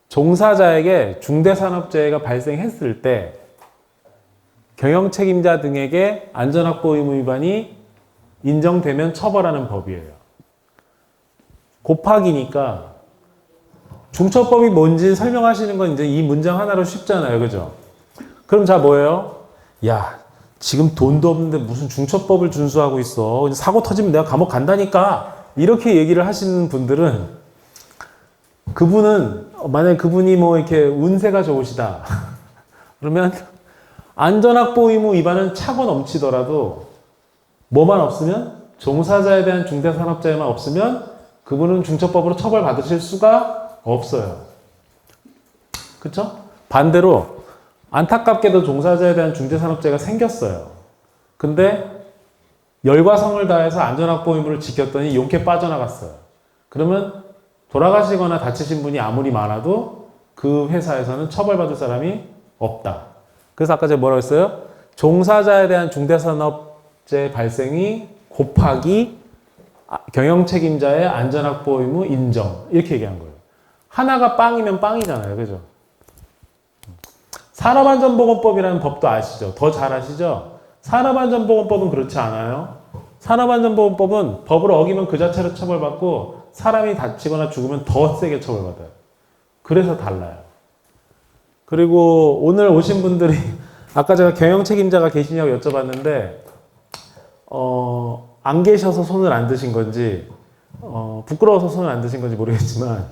종사자에게 중대산업재해가 발생했을 때 경영책임자 등에게 안전확보 의무 위반이 인정되면 처벌하는 법이에요. 곱하기니까 중첩법이 뭔지 설명하시는 건 이제 이 문장 하나로 쉽잖아요. 그죠? 그럼 자 뭐예요? 야, 지금 돈도 없는데 무슨 중첩법을 준수하고 있어. 사고 터지면 내가 감옥 간다니까. 이렇게 얘기를 하시는 분들은 만약에 그분이 뭐 이렇게 운세가 좋으시다. 그러면 안전확보 의무 위반은 차고 넘치더라도 뭐만 없으면 종사자에 대한 중대산업재해만 없으면 그분은 중첩법으로 처벌받으실 수가 없어요. 그렇죠? 반대로 안타깝게도 종사자에 대한 중대산업재해가 생겼어요. 근데 열과 성을 다해서 안전확보 의무를 지켰더니 용케 빠져나갔어요. 그러면 돌아가시거나 다치신 분이 아무리 많아도 그 회사에서는 처벌받을 사람이 없다. 그래서 아까 제가 뭐라고 했어요? 종사자에 대한 중대산업재해 발생이 곱하기 경영 책임자의 안전확보 의무 인정 이렇게 얘기한 거예요. 하나가 빵이면 빵이잖아요. 그죠? 산업안전보건법이라는 법도 아시죠? 더 잘 아시죠? 산업안전보건법은 그렇지 않아요. 산업안전보건법은 법을 어기면 그 자체로 처벌받고 사람이 다치거나 죽으면 더 세게 처벌받아요. 그래서 달라요. 그리고 오늘 오신 분들이 아까 제가 경영 책임자가 계시냐고 여쭤봤는데 안 계셔서 손을 안 드신 건지 부끄러워서 손을 안 드신 건지 모르겠지만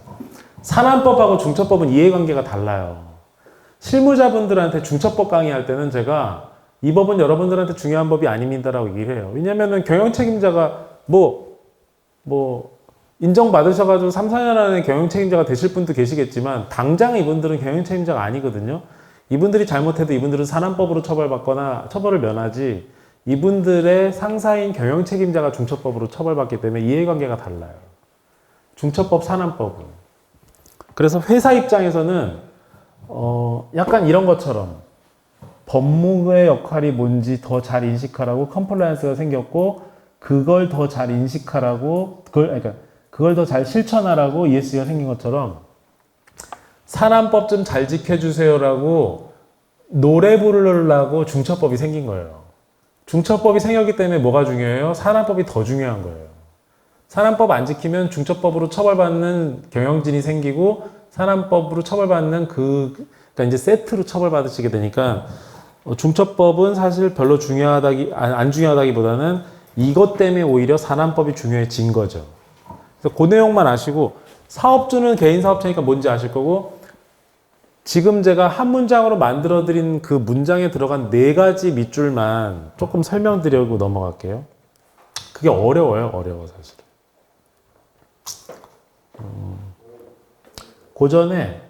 산안법하고 중처법은 이해관계가 달라요. 실무자분들한테 중처법 강의할 때는 제가 이 법은 여러분들한테 중요한 법이 아닙니다라고 얘기를 해요. 왜냐면은 경영 책임자가 인정받으셔가지고 3, 4년 안에 경영 책임자가 되실 분도 계시겠지만 당장 이분들은 경영 책임자가 아니거든요. 이분들이 잘못해도 이분들은 산안법으로 처벌받거나 처벌을 면하지 이분들의 상사인 경영 책임자가 중처법으로 처벌받기 때문에 이해관계가 달라요. 중처법, 산안법은. 그래서 회사 입장에서는 약간 이런 것처럼 법무부의 역할이 뭔지 더 잘 인식하라고 컴플라이언스가 생겼고 그걸 더 잘 인식하라고 그걸 더 잘 실천하라고 ESG가 생긴 것처럼 산안법 좀 잘 지켜주세요라고 노래 부르려고 중처법이 생긴 거예요. 중처법이 생겼기 때문에 뭐가 중요해요? 산안법이 더 중요한 거예요. 산안법 안 지키면 중처법으로 처벌받는 경영진이 생기고 산안법으로 처벌받는 그러니까 이제 세트로 처벌받으시게 되니까 중처법은 사실 별로 안 중요하다기보다는 이것 때문에 오히려 산안법이 중요해진 거죠. 그래서 그 내용만 아시고 사업주는 개인 사업체니까 뭔지 아실 거고 지금 제가 한 문장으로 만들어드린 그 문장에 들어간 4가지 밑줄만 조금 설명드리고 넘어갈게요. 그게 어려워요. 사실. 그 전에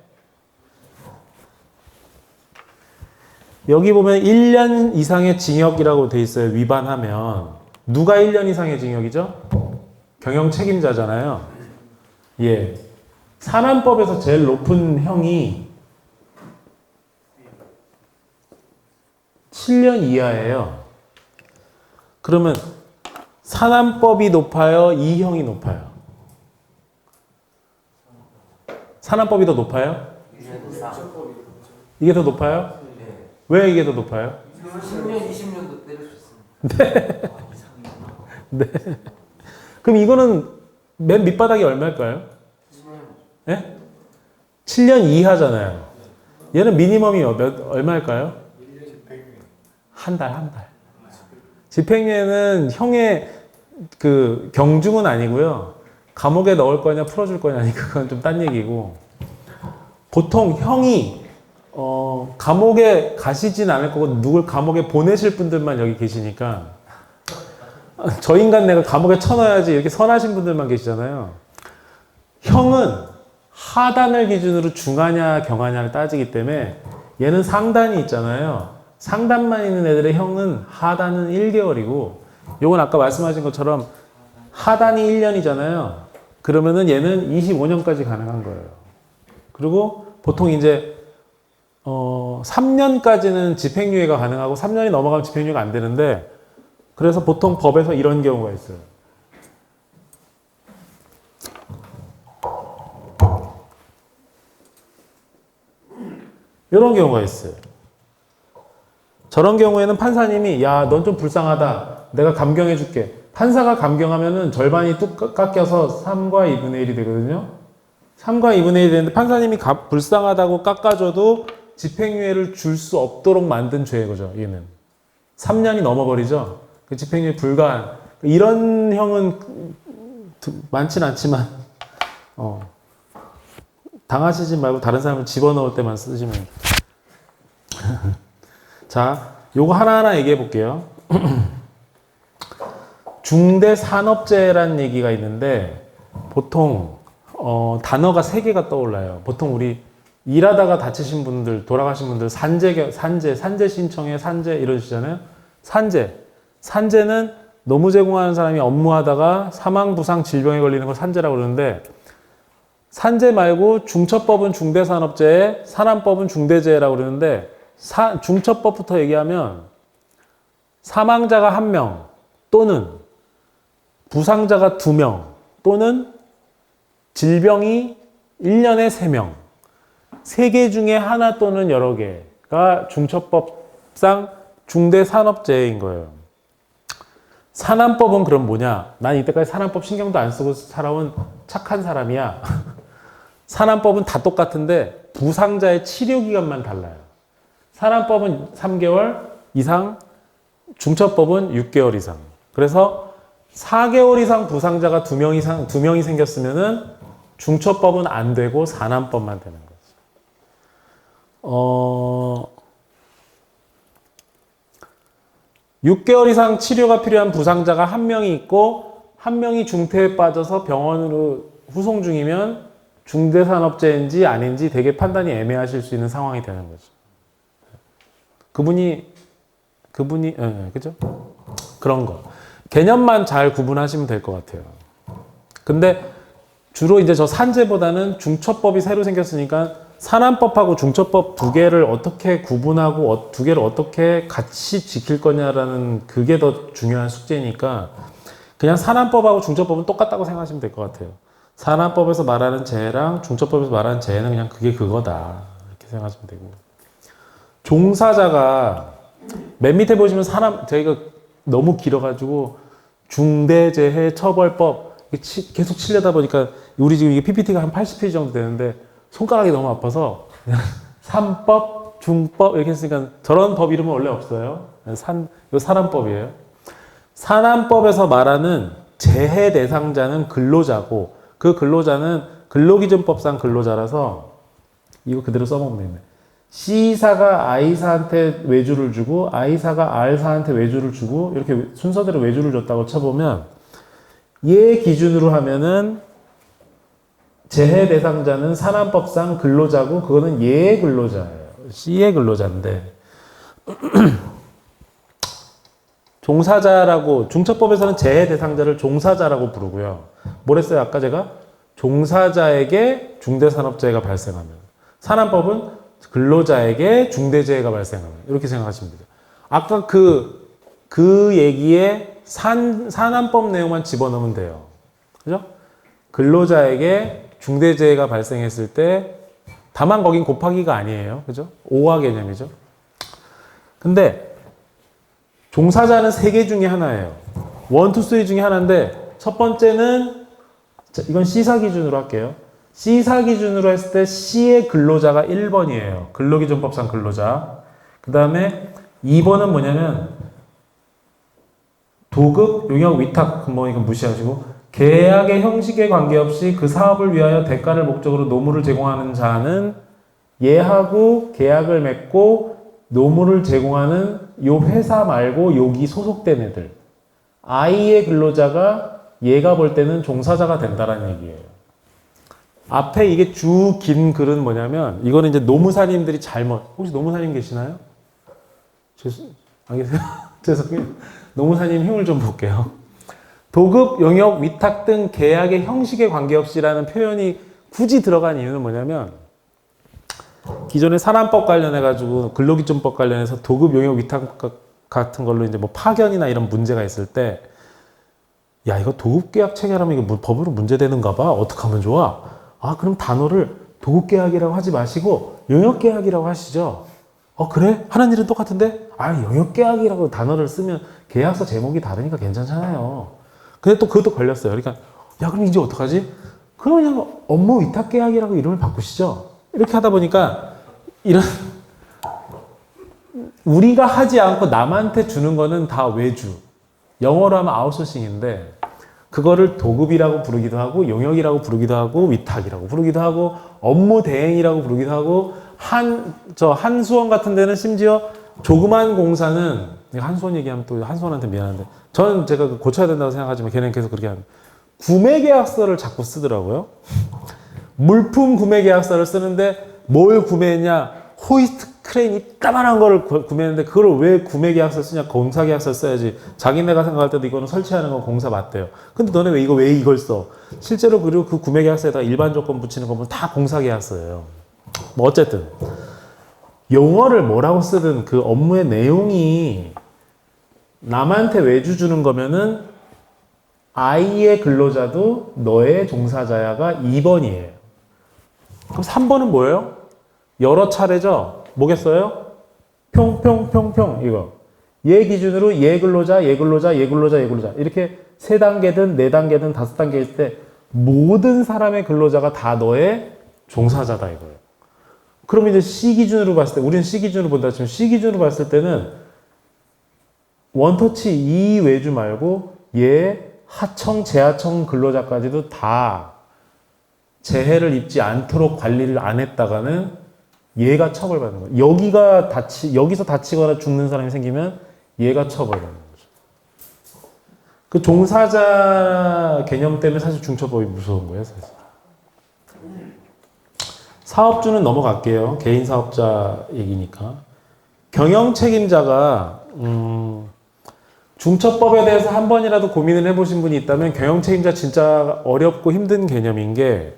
여기 보면 1년 이상의 징역이라고 돼 있어요. 위반하면. 누가 1년 이상의 징역이죠? 경영 책임자잖아요. 예. 산안법에서 제일 높은 형이 7년 이하예요. 그러면 산안법이 높아요? 이 형이 높아요? 산안법이 더 높아요? 이게 더 높아요? 왜 이게 더 높아요? 10년, 20년도 때릴 수 있습니다. 네. 그럼 이거는 맨 밑바닥이 얼마일까요? 네? 7년 이하잖아요. 얘는 미니멈이 얼마일까요? 한 달. 집행유예는 형의 그 경중은 아니고요. 감옥에 넣을 거냐 풀어줄 거냐 그건 좀 딴 얘기고 보통 형이 감옥에 가시진 않을 거고 누굴 감옥에 보내실 분들만 여기 계시니까 저 인간 내가 감옥에 쳐넣어야지 이렇게 선하신 분들만 계시잖아요. 형은 하단을 기준으로 중하냐 경하냐를 따지기 때문에 얘는 상단이 있잖아요. 상단만 있는 애들의 형은 하단은 1개월이고 요건 아까 말씀하신 것처럼 하단이 1년이잖아요. 그러면은 얘는 25년까지 가능한 거예요. 그리고 보통 이제 3년까지는 집행유예가 가능하고 3년이 넘어가면 집행유예가 안 되는데 그래서 보통 법에서 이런 경우가 있어요. 이런 경우가 있어요. 저런 경우에는 판사님이 야, 넌 좀 불쌍하다. 내가 감경해 줄게. 판사가 감경하면은 절반이 뚝 깎여서 3과 2분의 1이 되거든요. 3과 2분의 1이 되는데 판사님이 불쌍하다고 깎아줘도 집행유예를 줄 수 없도록 만든 죄인 거죠. 얘는 3년이 넘어버리죠. 그 집행유예 불가한. 이런 형은 많진 않지만 당하시지 말고 다른 사람을 집어넣을 때만 쓰시면 자, 요거 하나하나 얘기해 볼게요. 중대산업재해라는 얘기가 있는데 보통 단어가 3개가 떠올라요. 보통 우리 일하다가 다치신 분들, 돌아가신 분들 산재 신청해 산재 이러시잖아요. 산재는 노무 제공하는 사람이 업무하다가 사망, 부상, 질병에 걸리는 걸 산재라고 그러는데 산재 말고 중처법은 중대산업재해, 산안법은 중대재해라고 그러는데 중처법부터 얘기하면 사망자가 1명 또는 부상자가 2명 또는 질병이 1년에 3명, 3개 중에 하나 또는 여러 개가 중처법상 중대산업재해인 거예요. 산안법은 그럼 뭐냐? 난 이때까지 산안법 신경도 안 쓰고 살아온 착한 사람이야. 산안법은 다 똑같은데 부상자의 치료기간만 달라요. 산안법은 3개월 이상, 중처법은 6개월 이상. 그래서 4개월 이상 부상자가 2명이 생겼으면은 중처법은 안 되고 산안법만 되는 거죠. 6개월 이상 치료가 필요한 부상자가 1명이 있고 1명이 중태에 빠져서 병원으로 후송 중이면 중대산업재해인지 아닌지 되게 판단이 애매하실 수 있는 상황이 되는 거죠. 그분이 그죠? 그런 거. 개념만 잘 구분하시면 될 것 같아요. 근데 주로 이제 저 산재보다는 중처법이 새로 생겼으니까 산안법하고 중처법 2개를 어떻게 구분하고 2개를 어떻게 같이 지킬 거냐라는 그게 더 중요한 숙제니까 그냥 산안법하고 중처법은 똑같다고 생각하시면 될 것 같아요. 산안법에서 말하는 재해랑 중처법에서 말하는 재해는 그냥 그게 그거다 이렇게 생각하시면 되고, 종사자가 맨 밑에 보시면 저희가 너무 길어가지고 중대재해처벌법 계속 치려다 보니까 우리 지금 이게 PPT가 한 80페이지 정도 되는데 손가락이 너무 아파서 그냥 산법, 중법 이렇게 했으니까 저런 법 이름은 원래 없어요. 이거 산안법이에요. 산안법에서 말하는 재해 대상자는 근로자고 그 근로자는 근로기준법상 근로자라서 이거 그대로 써먹으면 되네. C사가 I사한테 외주를 주고 I사가 R사한테 외주를 주고 이렇게 순서대로 외주를 줬다고 쳐보면 얘 기준으로 하면은 재해 대상자는 산안법상 근로자고 그거는 얘의 근로자예요. C의 근로자인데 종사자라고 중처법에서는 재해 대상자를 종사자라고 부르고요. 뭐랬어요? 아까 제가 종사자에게 중대산업재해가 발생하면, 산안법은 근로자에게 중대재해가 발생하면 이렇게 생각하시면 되죠. 아까 그 얘기에 산안법 내용만 집어넣으면 돼요. 그죠? 근로자에게 중대재해가 발생했을 때 다만 거긴 곱하기가 아니에요. 그죠? 오화 개념이죠. 근데 종사자는 3개 중에 하나예요. 1, 2, 3 중에 하나인데 첫 번째는 이건 C사 기준으로 할게요. C사 기준으로 했을 때 C의 근로자가 1번이에요. 근로기준법상 근로자. 그 다음에 2번은 뭐냐면 도급, 용역, 위탁, 뭐 이건 무시하시고 계약의 형식에 관계없이 그 사업을 위하여 대가를 목적으로 노무를 제공하는 자는 얘하고 계약을 맺고 노무를 제공하는 요 회사 말고 여기 소속된 애들. I의 근로자가 얘가 볼 때는 종사자가 된다라는 얘기예요. 앞에 이게 쭉 긴 글은 뭐냐면 이거는 이제 노무사님들이 혹시 노무사님 계시나요? 안 계세요? 죄송해요. 노무사님 힘을 좀 볼게요. 도급, 용역, 위탁 등 계약의 형식에 관계없이라는 표현이 굳이 들어간 이유는 뭐냐면 기존의 산안법 관련해가지고 근로기준법 관련해서 도급, 용역, 위탁 같은 걸로 이제 뭐 파견이나 이런 문제가 있을 때 야, 이거 도급계약 체결하면 이거 법으로 문제되는가 봐. 어떻게 하면 좋아? 아, 그럼 단어를 도급계약이라고 하지 마시고 용역계약이라고 하시죠. 그래? 하는 일은 똑같은데? 아, 용역계약이라고 단어를 쓰면 계약서 제목이 다르니까 괜찮잖아요. 근데 또 그것도 걸렸어요. 그러니까 야, 그럼 이제 어떡하지? 그럼 그냥 업무 위탁계약이라고 이름을 바꾸시죠. 이렇게 하다 보니까 이런 우리가 하지 않고 남한테 주는 거는 다 외주. 영어로 하면 아웃소싱인데 그거를 도급이라고 부르기도 하고 용역이라고 부르기도 하고 위탁이라고 부르기도 하고 업무 대행이라고 부르기도 하고 한수원 같은 데는 심지어 조그만 공사는 한수원 얘기하면 또 한수원한테 미안한데 저는 제가 고쳐야 된다고 생각하지만 걔는 계속 그렇게 하는 구매계약서를 자꾸 쓰더라고요. 물품 구매계약서를 쓰는데 뭘 구매했냐? 호이스트 크레인 이따만한 거를 구매했는데 그걸 왜 구매계약서 쓰냐? 공사계약서 써야지. 자기네가 생각할 때도 이거는 설치하는 건 공사 맞대요. 근데 너네 왜 이걸 써? 실제로 그리고 그 구매계약서에다가 일반 조건 붙이는 거 보면 다 공사계약서예요. 뭐 어쨌든 용어를 뭐라고 쓰든 그 업무의 내용이 남한테 외주 주는 거면은 I의 근로자도 너의 종사자야가 2번이에요. 그럼 3번은 뭐예요? 여러 차례죠? 뭐겠어요? 평평평평 이거. 얘 기준으로 얘 근로자, 얘 근로자, 얘 근로자, 얘 근로자 이렇게 3단계든 4단계든 5단계일 때 모든 사람의 근로자가 다 너의 종사자다 이거예요. 그럼 이제 C 기준으로 봤을 때 우리는 C 기준으로 본다 치면 C 기준으로 봤을 때는 원터치 이 외주 말고 얘 하청, 재하청 근로자까지도 다 재해를 입지 않도록 관리를 안 했다가는 얘가 처벌받는 거예요. 여기서 다치거나 죽는 사람이 생기면 얘가 처벌받는 거죠. 그 종사자 개념 때문에 사실 중처법이 무서운 거예요, 사실. 사업주는 넘어갈게요. 개인 사업자 얘기니까. 경영 책임자가 중처법에 대해서 한 번이라도 고민을 해보신 분이 있다면 경영 책임자 진짜 어렵고 힘든 개념인 게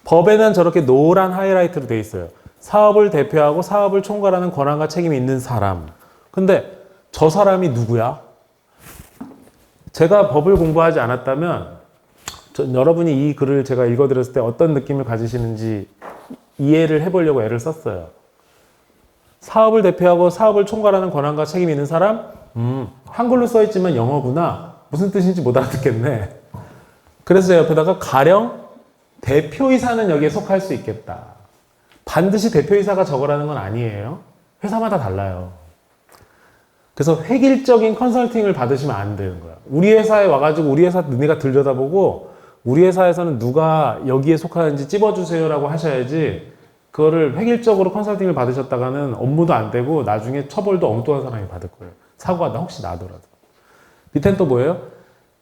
법에는 저렇게 노란 하이라이트로 돼 있어요. 사업을 대표하고 사업을 총괄하는 권한과 책임이 있는 사람. 근데 저 사람이 누구야? 제가 법을 공부하지 않았다면 여러분이 이 글을 제가 읽어드렸을 때 어떤 느낌을 가지시는지 이해를 해보려고 애를 썼어요. 사업을 대표하고 사업을 총괄하는 권한과 책임이 있는 사람? 한글로 써있지만 영어구나. 무슨 뜻인지 못 알아듣겠네. 그래서 제가 옆에다가 가령 대표이사는 여기에 속할 수 있겠다. 반드시 대표이사가 저거라는 건 아니에요. 회사마다 달라요. 그래서 획일적인 컨설팅을 받으시면 안 되는 거야. 우리 회사에 와가지고 우리 회사 너네가 들여다보고 우리 회사에서는 누가 여기에 속하는지 찝어주세요라고 하셔야지 그거를 획일적으로 컨설팅을 받으셨다가는 업무도 안 되고 나중에 처벌도 엉뚱한 사람이 받을 거예요. 사고가 혹시 나더라도. 밑엔 또 뭐예요?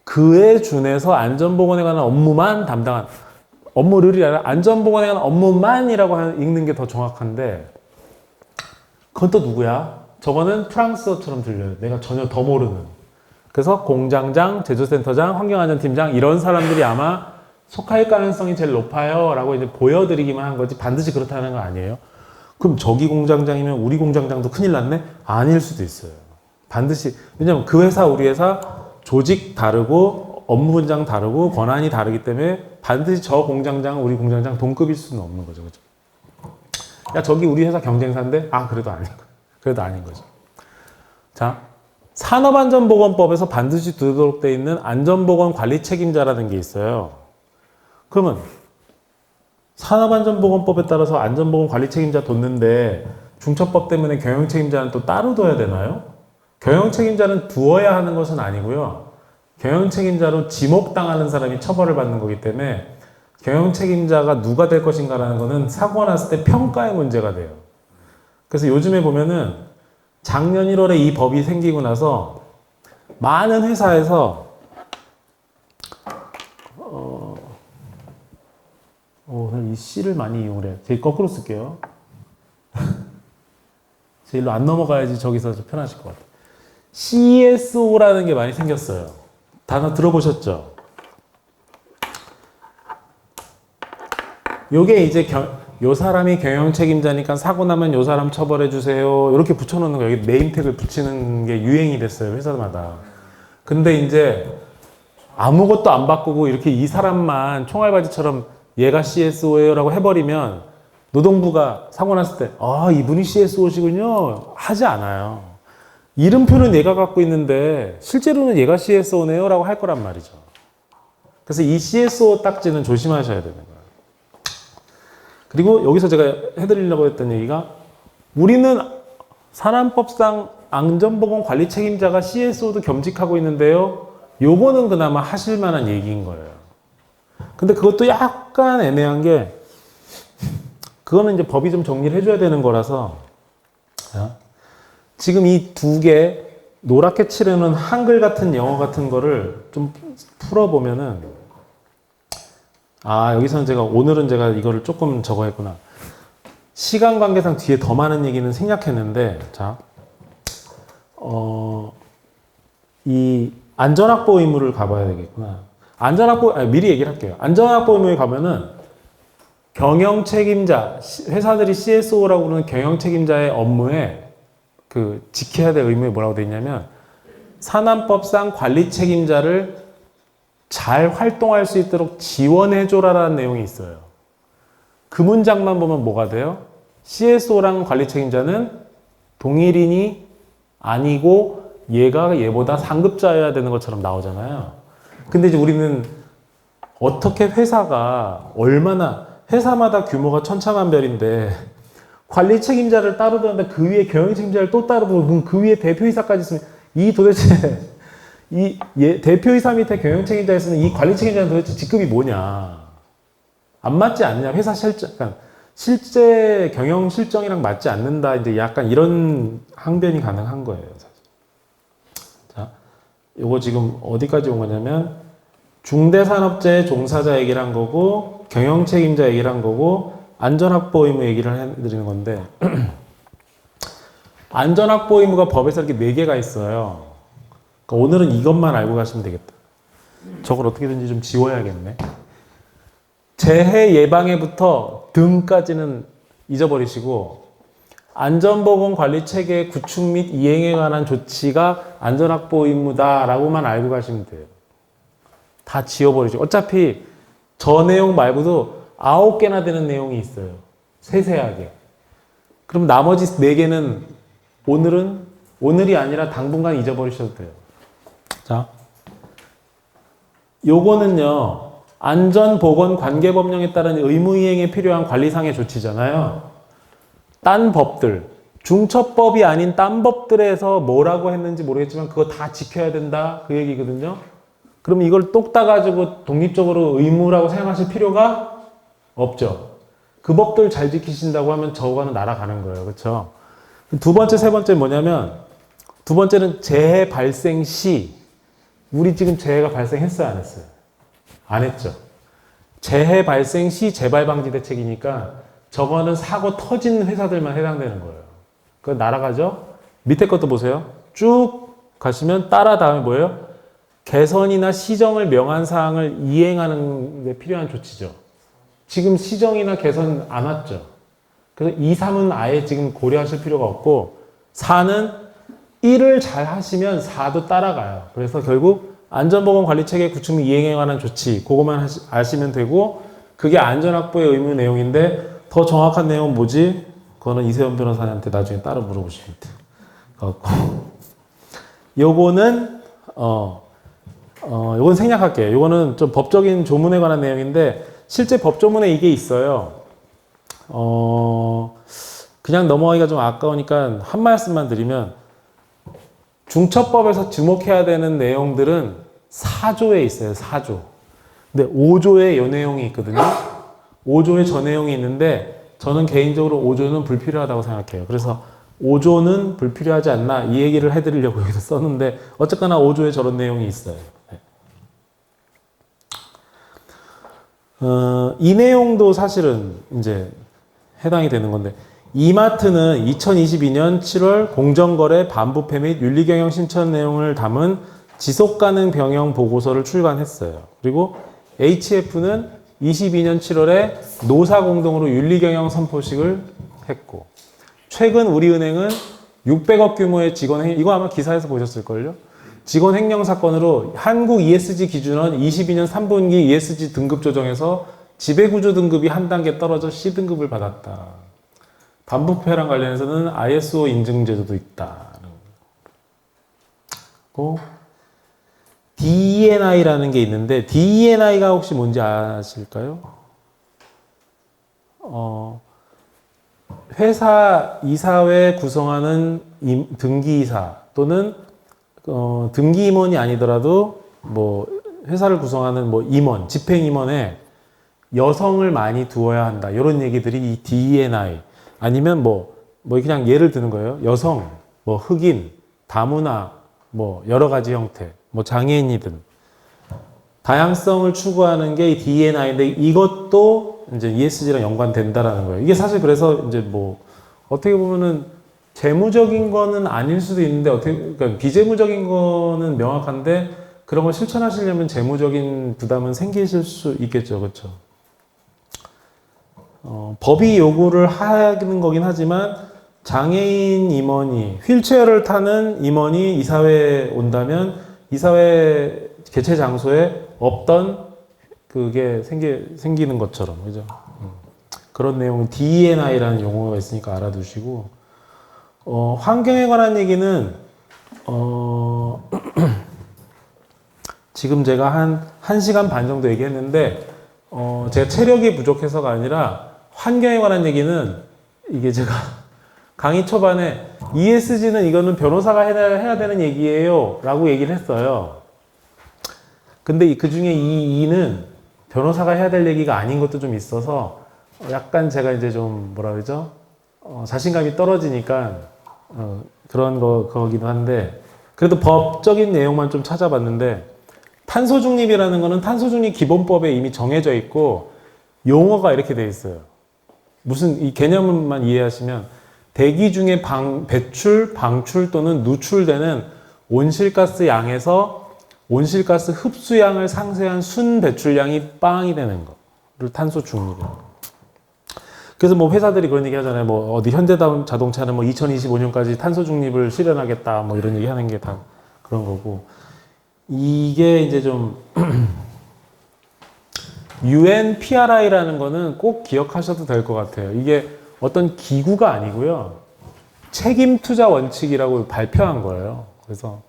그에 준해서 안전보건에 관한 업무만 담당한 업무를 아니라 안전보건에 관한 업무만이라고 읽는 게 더 정확한데 그건 또 누구야? 저거는 프랑스어처럼 들려요. 내가 전혀 더 모르는. 그래서 공장장, 제조센터장, 환경안전팀장 이런 사람들이 아마 속할 가능성이 제일 높아요 라고 이제 보여드리기만 한 거지 반드시 그렇다는 건 아니에요. 그럼 저기 공장장이면 우리 공장장도 큰일 났네? 아닐 수도 있어요. 반드시. 왜냐면 그 회사 우리 회사 조직 다르고 업무 분장 다르고 권한이 다르기 때문에 반드시 저 공장장은 우리 공장장 동급일 수는 없는 거죠. 그죠? 야 저기 우리 회사 경쟁사인데? 아 그래도 아닌 거예요. 그래도 아닌 거죠. 자, 산업안전보건법에서 반드시 두도록 되어 있는 안전보건 관리 책임자라는 게 있어요. 그러면 산업안전보건법에 따라서 안전보건 관리 책임자 뒀는데 중처법 때문에 경영 책임자는 또 따로 둬야 되나요? 경영 책임자는 두어야 하는 것은 아니고요. 경영 책임자로 지목당하는 사람이 처벌을 받는 거기 때문에 경영 책임자가 누가 될 것인가라는 거는 사고가 났을 때 평가의 문제가 돼요. 그래서 요즘에 보면은 작년 1월에 이 법이 생기고 나서 많은 회사에서 이 C를 많이 이용을 해요. 제 거꾸로 쓸게요. 제 일로 안 넘어가야지 저기서 좀 편하실 것 같아요. CSO라는 게 많이 생겼어요. 단어 들어보셨죠? 요게 이제 요 사람이 경영 책임자니까 사고 나면 요 사람 처벌해 주세요. 이렇게 붙여놓는 거, 여기 네임택을 붙이는 게 유행이 됐어요, 회사마다. 근데 이제 아무것도 안 바꾸고 이렇게 이 사람만 총알바지처럼 얘가 CSO예요라고 해버리면 노동부가 사고 났을 때, 아, 이분이 CSO시군요. 하지 않아요. 이름표는 얘가 갖고 있는데 실제로는 얘가 CSO네요 라고 할 거란 말이죠. 그래서 이 CSO 딱지는 조심하셔야 되는 거예요. 그리고 여기서 제가 해드리려고 했던 얘기가 우리는 산안법상 안전보건 관리 책임자가 CSO도 겸직하고 있는데요. 요거는 그나마 하실 만한 얘기인 거예요. 근데 그것도 약간 애매한 게 그거는 이제 법이 좀 정리를 해줘야 되는 거라서 지금 이 두 개 노랗게 칠해놓은 한글 같은 영어 같은 거를 좀 풀어보면은 여기서는 오늘은 제가 이거를 조금 저거 했구나. 시간 관계상 뒤에 더 많은 얘기는 생략했는데, 자, 이 안전확보 의무를 가봐야 되겠구나. 미리 얘기를 할게요. 안전확보 의무에 가면은 경영 책임자, 회사들이 CSO라고 부르는 경영 책임자의 업무에 그 지켜야 될 의무에 뭐라고 돼 있냐면 산안법상 관리 책임자를 잘 활동할 수 있도록 지원해줘라라는 내용이 있어요. 그 문장만 보면 뭐가 돼요? CSO랑 관리 책임자는 동일인이 아니고 얘가 얘보다 상급자여야 되는 것처럼 나오잖아요. 근데 이제 우리는 어떻게 회사가 얼마나 회사마다 규모가 천차만별인데 관리 책임자를 따로 두는데 그 위에 경영 책임자를 또 따로 두고 그 위에 대표이사까지 있으면 이 도대체 이 대표이사 밑에 경영 책임자 있으면 이 관리 책임자는 도대체 직급이 뭐냐? 안 맞지 않냐? 회사 실적, 그러니까 실제 경영 실정이랑 맞지 않는다. 이제 약간 이런 항변이 가능한 거예요. 사실. 자, 요거 지금 어디까지 온 거냐면 중대산업재 종사자 얘기를 한 거고 경영 책임자 얘기를 한 거고 안전확보 의무 얘기를 해드리는 건데 안전확보 의무가 법에서 이렇게 4개가 있어요. 그러니까 오늘은 이것만 알고 가시면 되겠다. 저걸 어떻게든지 좀 지워야겠네. 재해 예방에부터 등까지는 잊어버리시고 안전보건관리체계 구축 및 이행에 관한 조치가 안전확보 의무다라고만 알고 가시면 돼요. 다 지워버리죠. 어차피 저 내용 말고도 9개나 되는 내용이 있어요. 세세하게. 그럼 나머지 4개는 오늘이 아니라 당분간 잊어버리셔도 돼요. 자, 요거는요. 안전보건관계법령에 따른 의무이행에 필요한 관리상의 조치잖아요. 딴 법들, 중처법이 아닌 딴 법들에서 뭐라고 했는지 모르겠지만 그거 다 지켜야 된다 그 얘기거든요. 그럼 이걸 똑 따가지고 독립적으로 의무라고 생각하실 필요가 없죠. 그 법들 잘 지키신다고 하면 저거는 날아가는 거예요. 그렇죠? 두 번째, 세 번째 뭐냐면 두 번째는 재해 발생 시 우리 지금 재해가 발생했어요? 안 했어요? 안 했죠. 재해 발생 시 재발방지 대책이니까 저거는 사고 터진 회사들만 해당되는 거예요. 그거 날아가죠? 밑에 것도 보세요. 쭉 가시면 따라 다음에 뭐예요? 개선이나 시정을 명한 사항을 이행하는 데 필요한 조치죠. 지금 시정이나 개선 안 왔죠. 그래서 2, 3은 아예 지금 고려하실 필요가 없고 4는 1을 잘 하시면 4도 따라가요. 그래서 결국 안전보건관리체계 구축 및 이행에 관한 조치 그거만 아시면 되고 그게 안전확보의 의무 내용인데 더 정확한 내용은 뭐지? 그거는 이세원 변호사한테 나중에 따로 물어보시면 돼요. 요거는 요건 생략할게요. 요거는 좀 법적인 조문에 관한 내용인데 실제 법조문에 이게 있어요. 그냥 넘어가기가 좀 아까우니까 한 말씀만 드리면 중처법에서 주목해야 되는 내용들은 4조에 있어요. 4조. 근데 5조에 이 내용이 있거든요. 5조에 저 내용이 있는데 저는 개인적으로 5조는 불필요하다고 생각해요. 그래서 5조는 불필요하지 않나 이 얘기를 해드리려고 여기서 썼는데 어쨌거나 5조에 저런 내용이 있어요. 네. 이 내용도 사실은 이제 해당이 되는 건데 이마트는 2022년 7월 공정거래 반부패 및 윤리경영 신청 내용을 담은 지속가능 병영 보고서를 출간했어요. 그리고 HF는 22년 7월에 노사공동으로 윤리경영 선포식을 했고 최근 우리은행은 600억 규모의 이거 아마 기사에서 보셨을걸요? 직원 횡령 사건으로 한국 ESG 기준원 22년 3분기 ESG 등급 조정에서 지배구조 등급이 한 단계 떨어져 C등급을 받았다. 반부패랑 관련해서는 ISO 인증 제도도 있다. DE&I라는 게 있는데 DE&I가 혹시 뭔지 아실까요? 회사 이사회 구성하는 등기이사 또는 등기 임원이 아니더라도 뭐 회사를 구성하는 뭐 임원, 집행 임원에 여성을 많이 두어야 한다. 이런 얘기들이 이 DE&I 아니면 뭐 그냥 예를 드는 거예요. 여성, 뭐 흑인, 다문화, 뭐 여러 가지 형태, 뭐 장애인이든 다양성을 추구하는 게 이 DE&I인데 이것도 이제 ESG랑 연관된다라는 거예요. 이게 사실 그래서 이제 뭐 어떻게 보면은 재무적인 거는 아닐 수도 있는데 그러니까 비재무적인 거는 명확한데 그런 걸 실천하시려면 재무적인 부담은 생기실 수 있겠죠, 그렇죠? 법이 요구를 하는 거긴 하지만 장애인 임원이 휠체어를 타는 임원이 이사회에 온다면 이사회 개체 장소에 없던 그게 생기는 것처럼, 그죠? 그런 내용은 DE&I라는 용어가 있으니까 알아두시고, 환경에 관한 얘기는, 지금 제가 한 1시간 반 정도 얘기했는데, 제가 체력이 부족해서가 아니라, 환경에 관한 얘기는, 이게 제가 강의 초반에 ESG는 이거는 변호사가 해야 되는 얘기예요. 라고 얘기를 했어요. 근데 그 중에 이 E는 변호사가 해야 될 얘기가 아닌 것도 좀 있어서 약간 제가 이제 좀 뭐라 그러죠? 자신감이 떨어지니까 그런 거기도 한데 그래도 법적인 내용만 좀 찾아봤는데 탄소 중립이라는 거는 탄소 중립 기본법에 이미 정해져 있고 용어가 이렇게 돼 있어요. 무슨 이 개념만 이해하시면 대기 중에 배출, 방출 또는 누출되는 온실가스 양에서 온실가스 흡수량을 상쇄한 순 배출량이 빵이 되는 거를 탄소 중립이라고. 그래서 뭐 회사들이 그런 얘기 하잖아요. 뭐 어디 현대자동차는 뭐 2025년까지 탄소 중립을 실현하겠다 뭐 이런 얘기 하는 게 다 그런 거고. 이게 이제 좀 UNPRI라는 거는 꼭 기억하셔도 될 것 같아요. 이게 어떤 기구가 아니고요. 책임 투자 원칙이라고 발표한 거예요. 그래서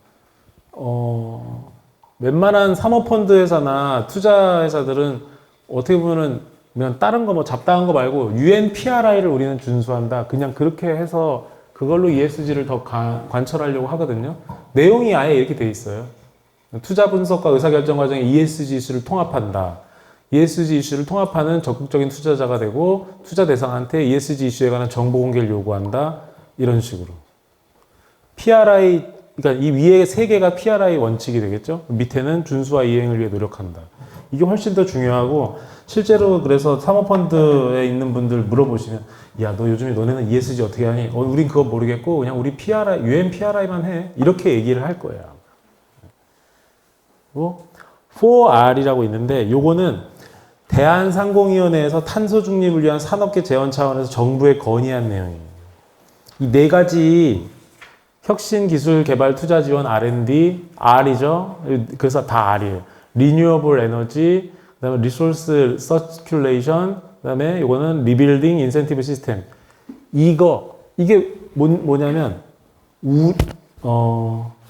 웬만한 사모펀드 회사나 투자 회사들은 어떻게 보면은 그냥 다른 거 뭐 잡다한 거 말고 UNPRI를 우리는 준수한다. 그냥 그렇게 해서 그걸로 ESG를 더 관철하려고 하거든요. 내용이 아예 이렇게 돼 있어요. 투자 분석과 의사결정 과정에 ESG 이슈를 통합한다. ESG 이슈를 통합하는 적극적인 투자자가 되고 투자 대상한테 ESG 이슈에 관한 정보 공개를 요구한다. 이런 식으로. PRI, 그러니까 이 위에 세 개가 PRI 원칙이 되겠죠. 밑에는 준수와 이행을 위해 노력한다. 이게 훨씬 더 중요하고 실제로 그래서 사모펀드에 있는 분들 물어보시면 야, 너 요즘에 너네는 ESG 어떻게 하니? 우린 그거 모르겠고 그냥 우리 PRI, UNPRI만 해. 이렇게 얘기를 할 거예요. 4R이라고 있는데 요거는 대한상공위원회에서 탄소 중립을 위한 산업계 재원 차원에서 정부에 건의한 내용이에요. 이 네 가지 혁신 기술 개발 투자 지원 R&D, R이죠. 그래서 다 R이에요. Renewable Energy, 그다음에 Resource Circulation, 그다음에 요거는 Rebuilding Incentive System. 이게 뭐냐면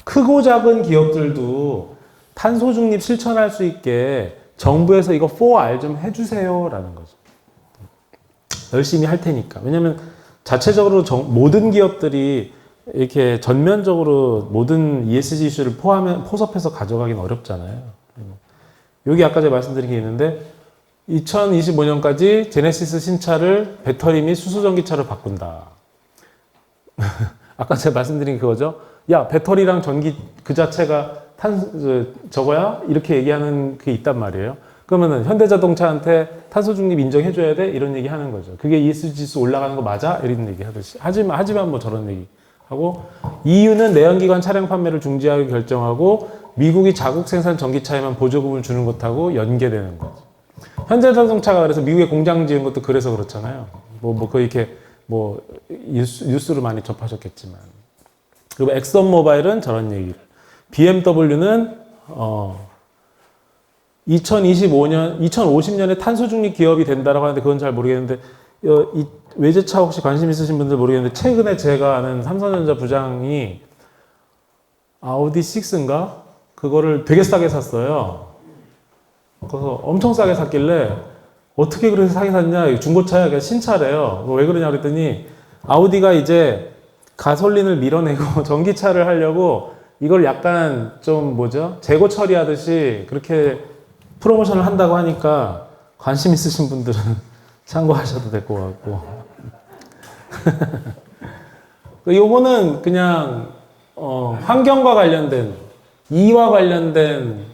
크고 작은 기업들도 탄소 중립 실천할 수 있게 정부에서 이거 4R 좀 해주세요라는 거죠. 열심히 할 테니까. 왜냐면 자체적으로 모든 기업들이 이렇게 전면적으로 모든 ESG 이슈를 포섭해서 가져가긴 어렵잖아요. 여기 아까 제가 말씀드린 게 있는데 2025년까지 제네시스 신차를 배터리 및 수소전기차로 바꾼다. 아까 제가 말씀드린 그거죠. 야, 배터리랑 전기 그 자체가 저거야? 이렇게 얘기하는 게 있단 말이에요. 그러면은 현대자동차한테 탄소 중립 인정해줘야 돼? 이런 얘기 하는 거죠. 그게 ESG 지수 올라가는 거 맞아? 이런 얘기 하듯이. 하지만 뭐 저런 얘기 하고, EU는 내연기관 차량 판매를 중지하기 결정하고, 미국이 자국 생산 전기차에만 보조금을 주는 것하고 연계되는 거죠. 현대자동차가 그래서 미국에 공장 지은 것도 그래서 그렇잖아요. 그 이렇게 뉴스로 많이 접하셨겠지만. 그리고 엑선모바일은 저런 얘기를. BMW는 2050년에 탄소 중립 기업이 된다라고 하는데 그건 잘 모르겠는데 이 외제차 혹시 관심 있으신 분들 모르겠는데 최근에 제가 아는 삼성전자 부장이 아우디 6인가 그거를 되게 싸게 샀어요. 그래서 엄청 싸게 샀길래 어떻게 그렇게 싸게 샀냐? 중고차야, 그냥 신차래요. 왜 그러냐 그랬더니 아우디가 이제 가솔린을 밀어내고 전기차를 하려고 이걸 약간 좀 재고 처리하듯이 그렇게 프로모션을 한다고 하니까 관심 있으신 분들은 참고하셔도 될 것 같고. 요거는 그냥 환경과 관련된 이와 관련된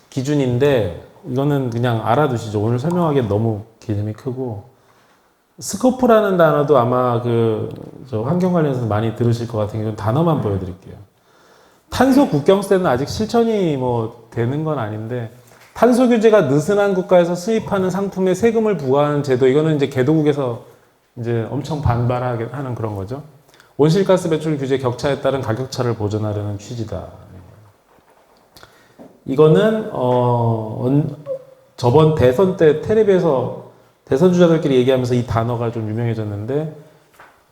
기준인데 이거는 그냥 알아두시죠. 오늘 설명하기엔 너무 개념이 크고 스코프라는 단어도 아마 저 환경 관련해서 많이 들으실 것 같은 게 단어만 보여드릴게요. 탄소 국경세는 아직 실천이 되는 건 아닌데 탄소 규제가 느슨한 국가에서 수입하는 상품에 세금을 부과하는 제도, 이거는 이제 개도국에서 이제 엄청 반발하게 하는 그런 거죠. 온실가스 배출 규제 격차에 따른 가격차를 보존하려는 취지다. 이거는 저번 대선 때 텔레비에서 대선 주자들끼리 얘기하면서 이 단어가 좀 유명해졌는데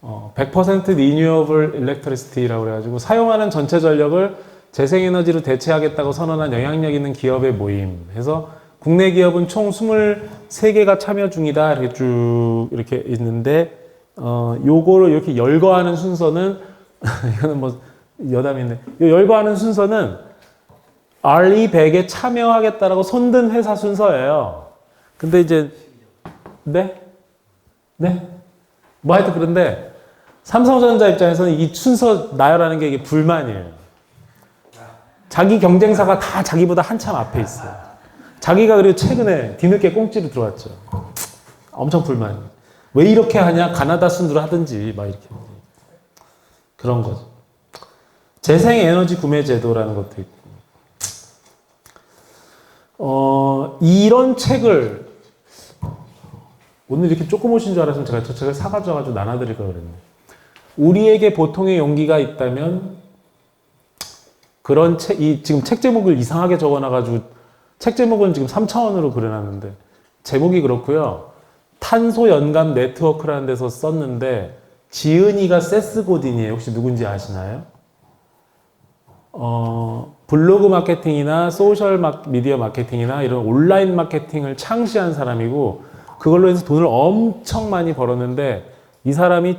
100% Renewable Electricity라고 그래가지고 사용하는 전체 전력을 재생에너지로 대체하겠다고 선언한 영향력 있는 기업의 모임 해서 국내 기업은 총 23개가 참여 중이다 이렇게 쭉 이렇게 있는데 요거를 이렇게 열거하는 순서는 이거는 뭐 여담인데 요 열거하는 순서는 RE100에 참여하겠다라고 손든 회사 순서예요. 근데 이제 네? 뭐 하여튼 그런데 삼성전자 입장에서는 이 순서 나열하는 게 이게 불만이에요. 자기 경쟁사가 다 자기보다 한참 앞에 있어요. 자기가 그리고 최근에 뒤늦게 꽁지로 들어왔죠. 엄청 불만이. 왜 이렇게 하냐? 가나다 순으로 하든지 막 이렇게 그런 거죠. 재생에너지 구매 제도라는 것도 있고. 이런 책을 오늘 이렇게 조금 오신 줄 알았으면 제가 저 책을 사가지고 나눠드릴 걸 그랬네. 우리에게 보통의 용기가 있다면 그런 책, 지금 책 제목을 이상하게 적어놔가지고 책 제목은 지금 3차원으로 그려놨는데 제목이 그렇고요. 탄소 연감 네트워크라는 데서 썼는데 지은이가 세스 고딘이에요. 혹시 누군지 아시나요? 블로그 마케팅이나 소셜 미디어 마케팅이나 이런 온라인 마케팅을 창시한 사람이고 그걸로 해서 돈을 엄청 많이 벌었는데 이 사람이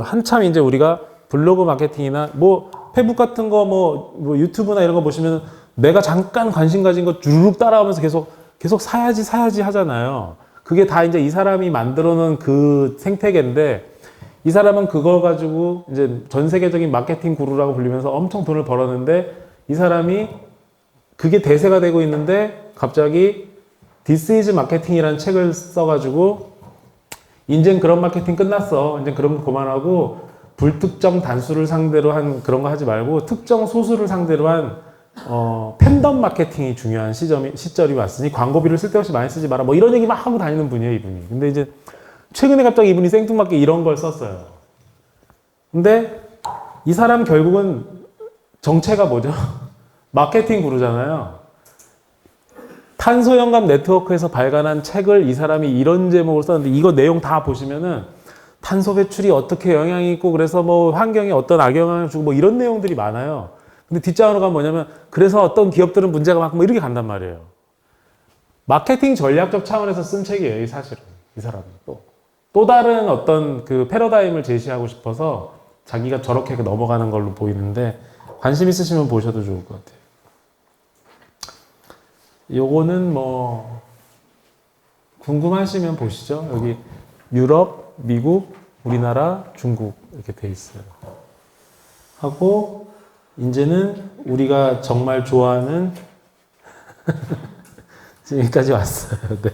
한참 이제 우리가 블로그 마케팅이나 뭐 페북 같은 거 뭐 유튜브나 이런 거 보시면 내가 잠깐 관심 가진 거 주르륵 따라오면서 계속 사야지 하잖아요. 그게 다 이제 이 사람이 만들어 놓은 그 생태계인데 이 사람은 그걸 가지고 이제 전 세계적인 마케팅 구루라고 불리면서 엄청 돈을 벌었는데 이 사람이 그게 대세가 되고 있는데 갑자기 This is Marketing이라는 책을 써가지고 이젠 그런 마케팅 끝났어. 이제 그런 거 그만하고 불특정 단수를 상대로 한 그런 거 하지 말고 특정 소수를 상대로 한 팬덤 마케팅이 중요한 시절이 왔으니 광고비를 쓸데없이 많이 쓰지 마라. 뭐 이런 얘기 막 하고 다니는 분이에요, 이분이. 근데 이제 최근에 갑자기 이분이 생뚱맞게 이런 걸 썼어요. 근데 이 사람 결국은 정체가 뭐죠? 마케팅 구루잖아요. 탄소연감 네트워크에서 발간한 책을 이 사람이 이런 제목으로 썼는데 이거 내용 다 보시면은 탄소 배출이 어떻게 영향이 있고 그래서 뭐 환경에 어떤 악영향을 주고 뭐 이런 내용들이 많아요. 근데 뒷장으로 가면 뭐냐면 그래서 어떤 기업들은 문제가 많고 뭐 이렇게 간단 말이에요. 마케팅 전략적 차원에서 쓴 책이에요, 이 사실은. 이 사람은 또 다른 어떤 그 패러다임을 제시하고 싶어서 자기가 저렇게 넘어가는 걸로 보이는데 관심 있으시면 보셔도 좋을 것 같아요. 요거는 뭐 궁금하시면 보시죠. 여기 유럽, 미국, 우리나라, 중국 이렇게 돼 있어요. 하고 이제는 우리가 정말 좋아하는 지금까지 왔어요. 네.